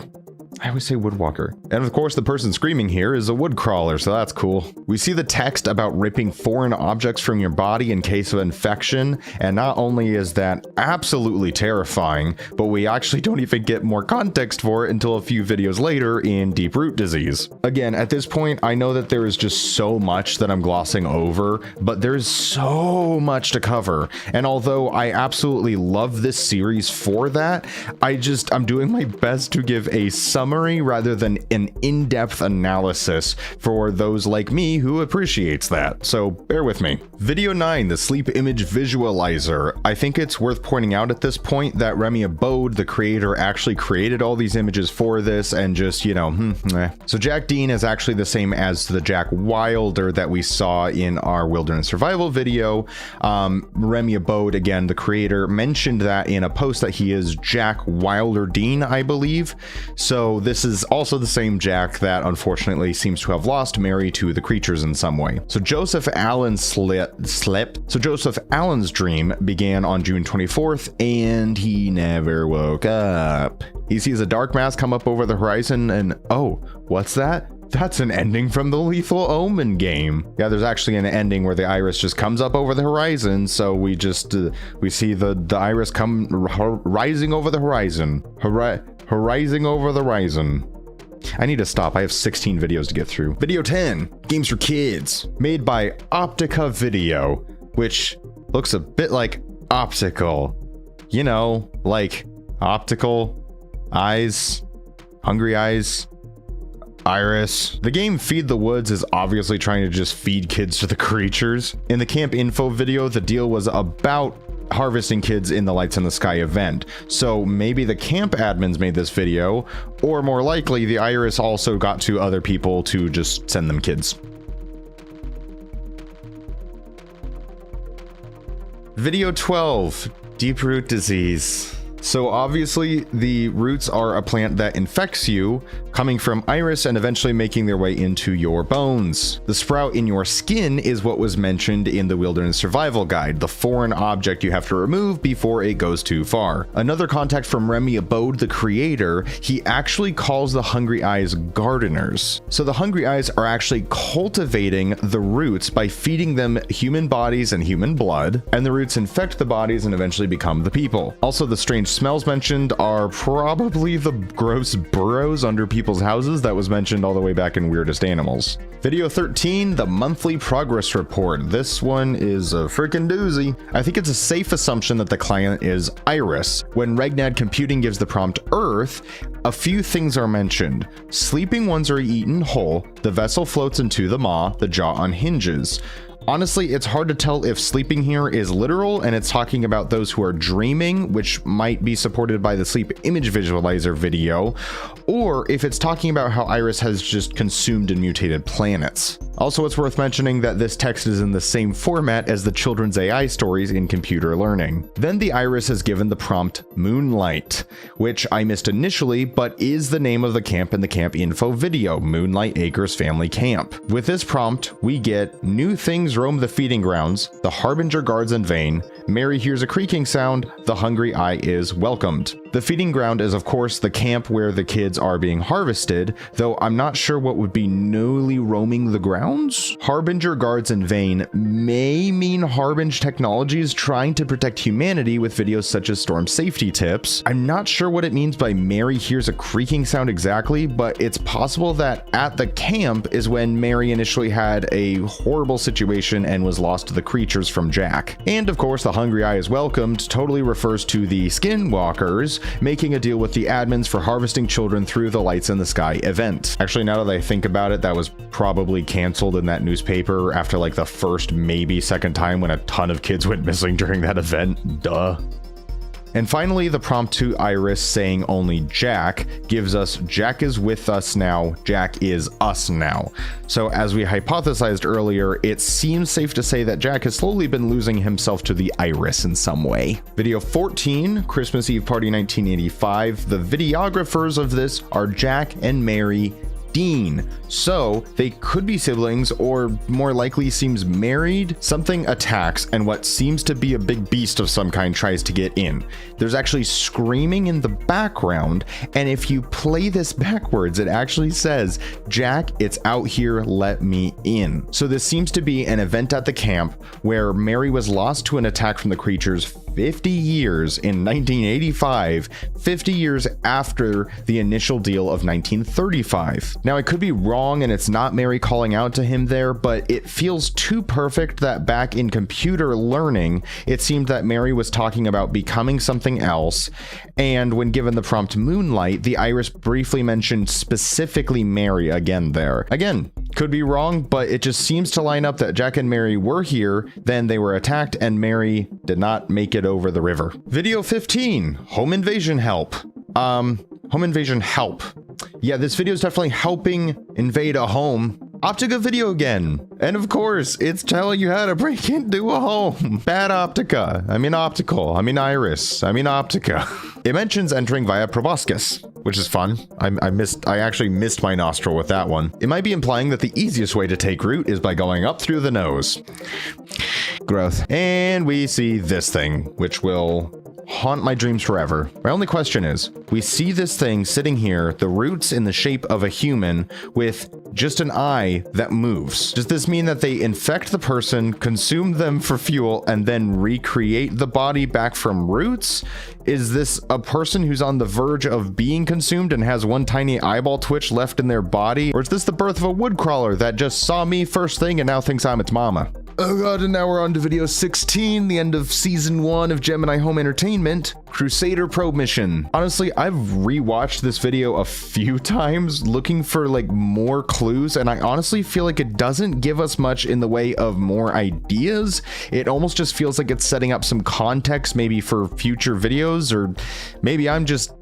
[SPEAKER 1] I always say woodwalker. And of course, the person screaming here is a wood crawler, so that's cool. We see the text about ripping foreign objects from your body in case of infection, and not only is that absolutely terrifying, but we actually don't even get more context for it until a few videos later in Deep Root Disease. Again, at this point, I know that there is just so much that I'm glossing over, but there's so much to cover. And although I absolutely love this series for that, I'm doing my best to give a summary rather than an in-depth analysis for those like me who appreciates that, so bear with me. Video 9, the sleep image visualizer. I think it's worth pointing out at this point that Remy Abode, the creator, actually created all these images for this and just, So Jack Dean is actually the same as the Jack Wilder that we saw in our Wilderness Survival video. Remy Abode, again, the creator, mentioned that in a post that he is Jack Wilder Dean, I believe. So this is also the same Jack that unfortunately seems to have lost Mary to the creatures in some way. So Joseph Allen slept. So Joseph Allen's dream began on June 24th and he never woke up. He sees a dark mass come up over the horizon and oh, what's that? That's an ending from the Lethal Omen game. Yeah, there's actually an ending where the iris just comes up over the horizon, so we see the iris come rising over the horizon. Rising over the horizon. I need to stop. I have 16 videos to get through. Video 10, games for kids, made by Optica Video. which looks a bit like optical. You know, like optical eyes, hungry eyes, iris. The game Feed the Woods is obviously trying to just feed kids to the creatures. In the camp info video, the deal was about harvesting kids in the Lights in the Sky event. So maybe the camp admins made this video, or more likely the iris also got to other people to just send them kids. Video 12, Deep Root Disease. So obviously the roots are a plant that infects you, coming from iris and eventually making their way into your bones. The sprout in your skin is what was mentioned in the Wilderness Survival Guide, the foreign object you have to remove before it goes too far. Another contact from Remy Abode, the creator, he actually calls the Hungry Eyes gardeners. So the Hungry Eyes are actually cultivating the roots by feeding them human bodies and human blood, and the roots infect the bodies and eventually become the people. Also, the strange smells mentioned are probably the gross burrows under people's houses that was mentioned all the way back in Weirdest Animals. Video 13, the monthly progress report. This one is a freaking doozy. I think it's a safe assumption that the client is Iris. When Regnad Computing gives the prompt Earth, a few things are mentioned. Sleeping ones are eaten whole, the vessel floats into the maw, the jaw unhinges. Honestly, it's hard to tell if sleeping here is literal and it's talking about those who are dreaming, which might be supported by the sleep image visualizer video, or if it's talking about how Iris has just consumed and mutated planets. Also, it's worth mentioning that this text is in the same format as the children's AI stories in computer learning. Then the Iris has given the prompt Moonlight, which I missed initially, but is the name of the camp in the camp info video, Moonlight Acres Family Camp. With this prompt, we get new things roam the feeding grounds, the harbinger guards in vain, Mary hears a creaking sound, the hungry eye is welcomed. The feeding ground is of course the camp where the kids are being harvested, though I'm not sure what would be newly roaming the grounds. Harbinger guards in vain may mean Harbinge Technologies trying to protect humanity with videos such as storm safety tips. I'm not sure what it means by Mary hears a creaking sound exactly, but it's possible that at the camp is when Mary initially had a horrible situation and was lost to the creatures from Jack. And of course, the hungry eye is welcomed totally refers to the skinwalkers making a deal with the admins for harvesting children through the Lights in the Sky event. Actually, now that I think about it, that was probably canceled in that newspaper after like the first, maybe second time when a ton of kids went missing during that event. Duh. And finally, the prompt to Iris saying only Jack gives us Jack is with us now, Jack is us now. So as we hypothesized earlier, it seems safe to say that Jack has slowly been losing himself to the Iris in some way. Video 14, Christmas Eve Party 1985. The videographers of this are Jack and Mary Dean. So they could be siblings, or more likely seems married. Something attacks and what seems to be a big beast of some kind tries to get in. There's actually screaming in the background, and if you play this backwards, it actually says, Jack, it's out here, let me in. So this seems to be an event at the camp where Mary was lost to an attack from the creatures 50 years in 1985, 50 years after the initial deal of 1935. Now, I could be wrong and it's not Mary calling out to him there, but it feels too perfect that back in computer learning, it seemed that Mary was talking about becoming something else. And when given the prompt Moonlight, the Iris briefly mentioned specifically Mary again there. Again, could be wrong, but it just seems to line up that Jack and Mary were here, then they were attacked, and Mary did not make it over the river. Video 15, home invasion help. Home invasion help. Yeah, this video is definitely helping invade a home. Optica video again. And of course, it's telling you how to break into a home. Bad Optica. I mean optical. I mean iris. I mean Optica. It mentions entering via proboscis, which is fun. I actually missed my nostril with that one. It might be implying that the easiest way to take root is by going up through the nose. Growth. And we see this thing, which will haunt my dreams forever. My only question is, we see this thing sitting here, the roots in the shape of a human with just an eye that moves. Does this mean that they infect the person, consume them for fuel, and then recreate the body back from roots? Is this a person who's on the verge of being consumed and has one tiny eyeball twitch left in their body? Or is this the birth of a woodcrawler that just saw me first thing and now thinks I'm its mama? Oh god, and now we're on to video 16, the end of season 1 of Gemini Home Entertainment, Crusader Probe Mission. Honestly, I've rewatched this video a few times looking for like more clues, and I honestly feel like it doesn't give us much in the way of more ideas. It almost just feels like it's setting up some context maybe for future videos, or maybe I'm just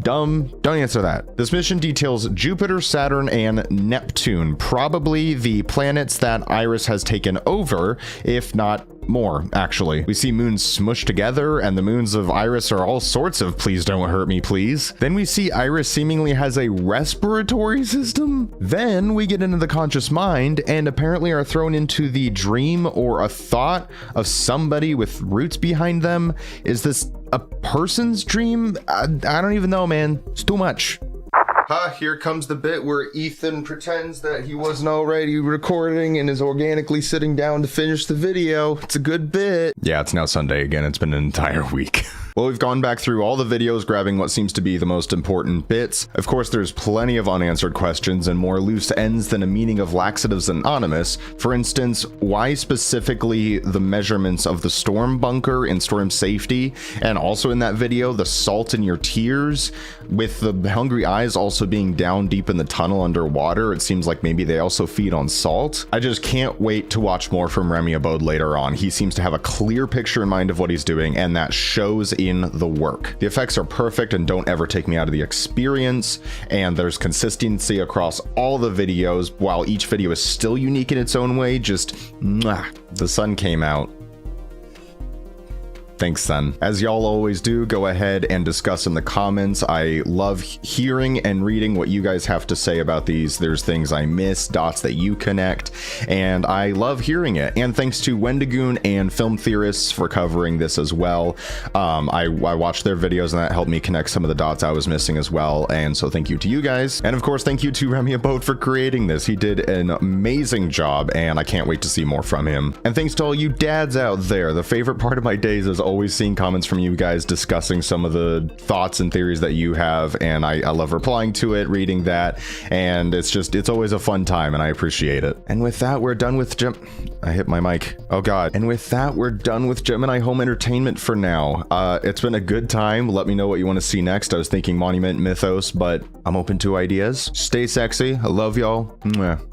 [SPEAKER 1] dumb. Don't answer that. This mission details Jupiter, Saturn, and Neptune, probably the planets that Iris has taken over, if not more, actually. We see moons smushed together, and the moons of Iris are all sorts of please don't hurt me, please. Then we see Iris seemingly has a respiratory system. Then we get into the conscious mind, and apparently are thrown into the dream or a thought of somebody with roots behind them. Is this a person's dream? I don't even know, man. It's too much. Here comes the bit where Ethan pretends that he wasn't already recording and is organically sitting down to finish the video. It's a good bit. Yeah, it's now Sunday again. It's been an entire week. Well, we've gone back through all the videos, grabbing what seems to be the most important bits. Of course, there's plenty of unanswered questions and more loose ends than a meaning of laxatives anonymous. For instance, why specifically the measurements of the storm bunker and storm safety? And also in that video, the salt in your tears, with the hungry eyes also being down deep in the tunnel underwater. It seems like maybe they also feed on salt. I just can't wait to watch more from Remy Abode later on. He seems to have a clear picture in mind of what he's doing, and that shows in the work. The effects are perfect and don't ever take me out of the experience, and there's consistency across all the videos. While each video is still unique in its own way, just the sun came out. Thanks, son. As y'all always do, go ahead and discuss in the comments. I love hearing and reading what you guys have to say about these. There's things I miss, dots that you connect, and I love hearing it. And thanks to Wendigoon and Film Theorists for covering this as well. I watched their videos and that helped me connect some of the dots I was missing as well. And so thank you to you guys. And of course, thank you to Remy Abode for creating this. He did an amazing job, and I can't wait to see more from him. And thanks to all you dads out there. The favorite part of my days is always seeing comments from you guys discussing some of the thoughts and theories that you have, and I love replying to it, reading that, and it's always a fun time, and I appreciate it. And with that, we're done with I hit my mic. Oh god. And with that, we're done with Gemini Home Entertainment for now. It's been a good time. Let me know what you want to see next. I was thinking Monument Mythos, but I'm open to ideas. Stay sexy. I love y'all. Mwah.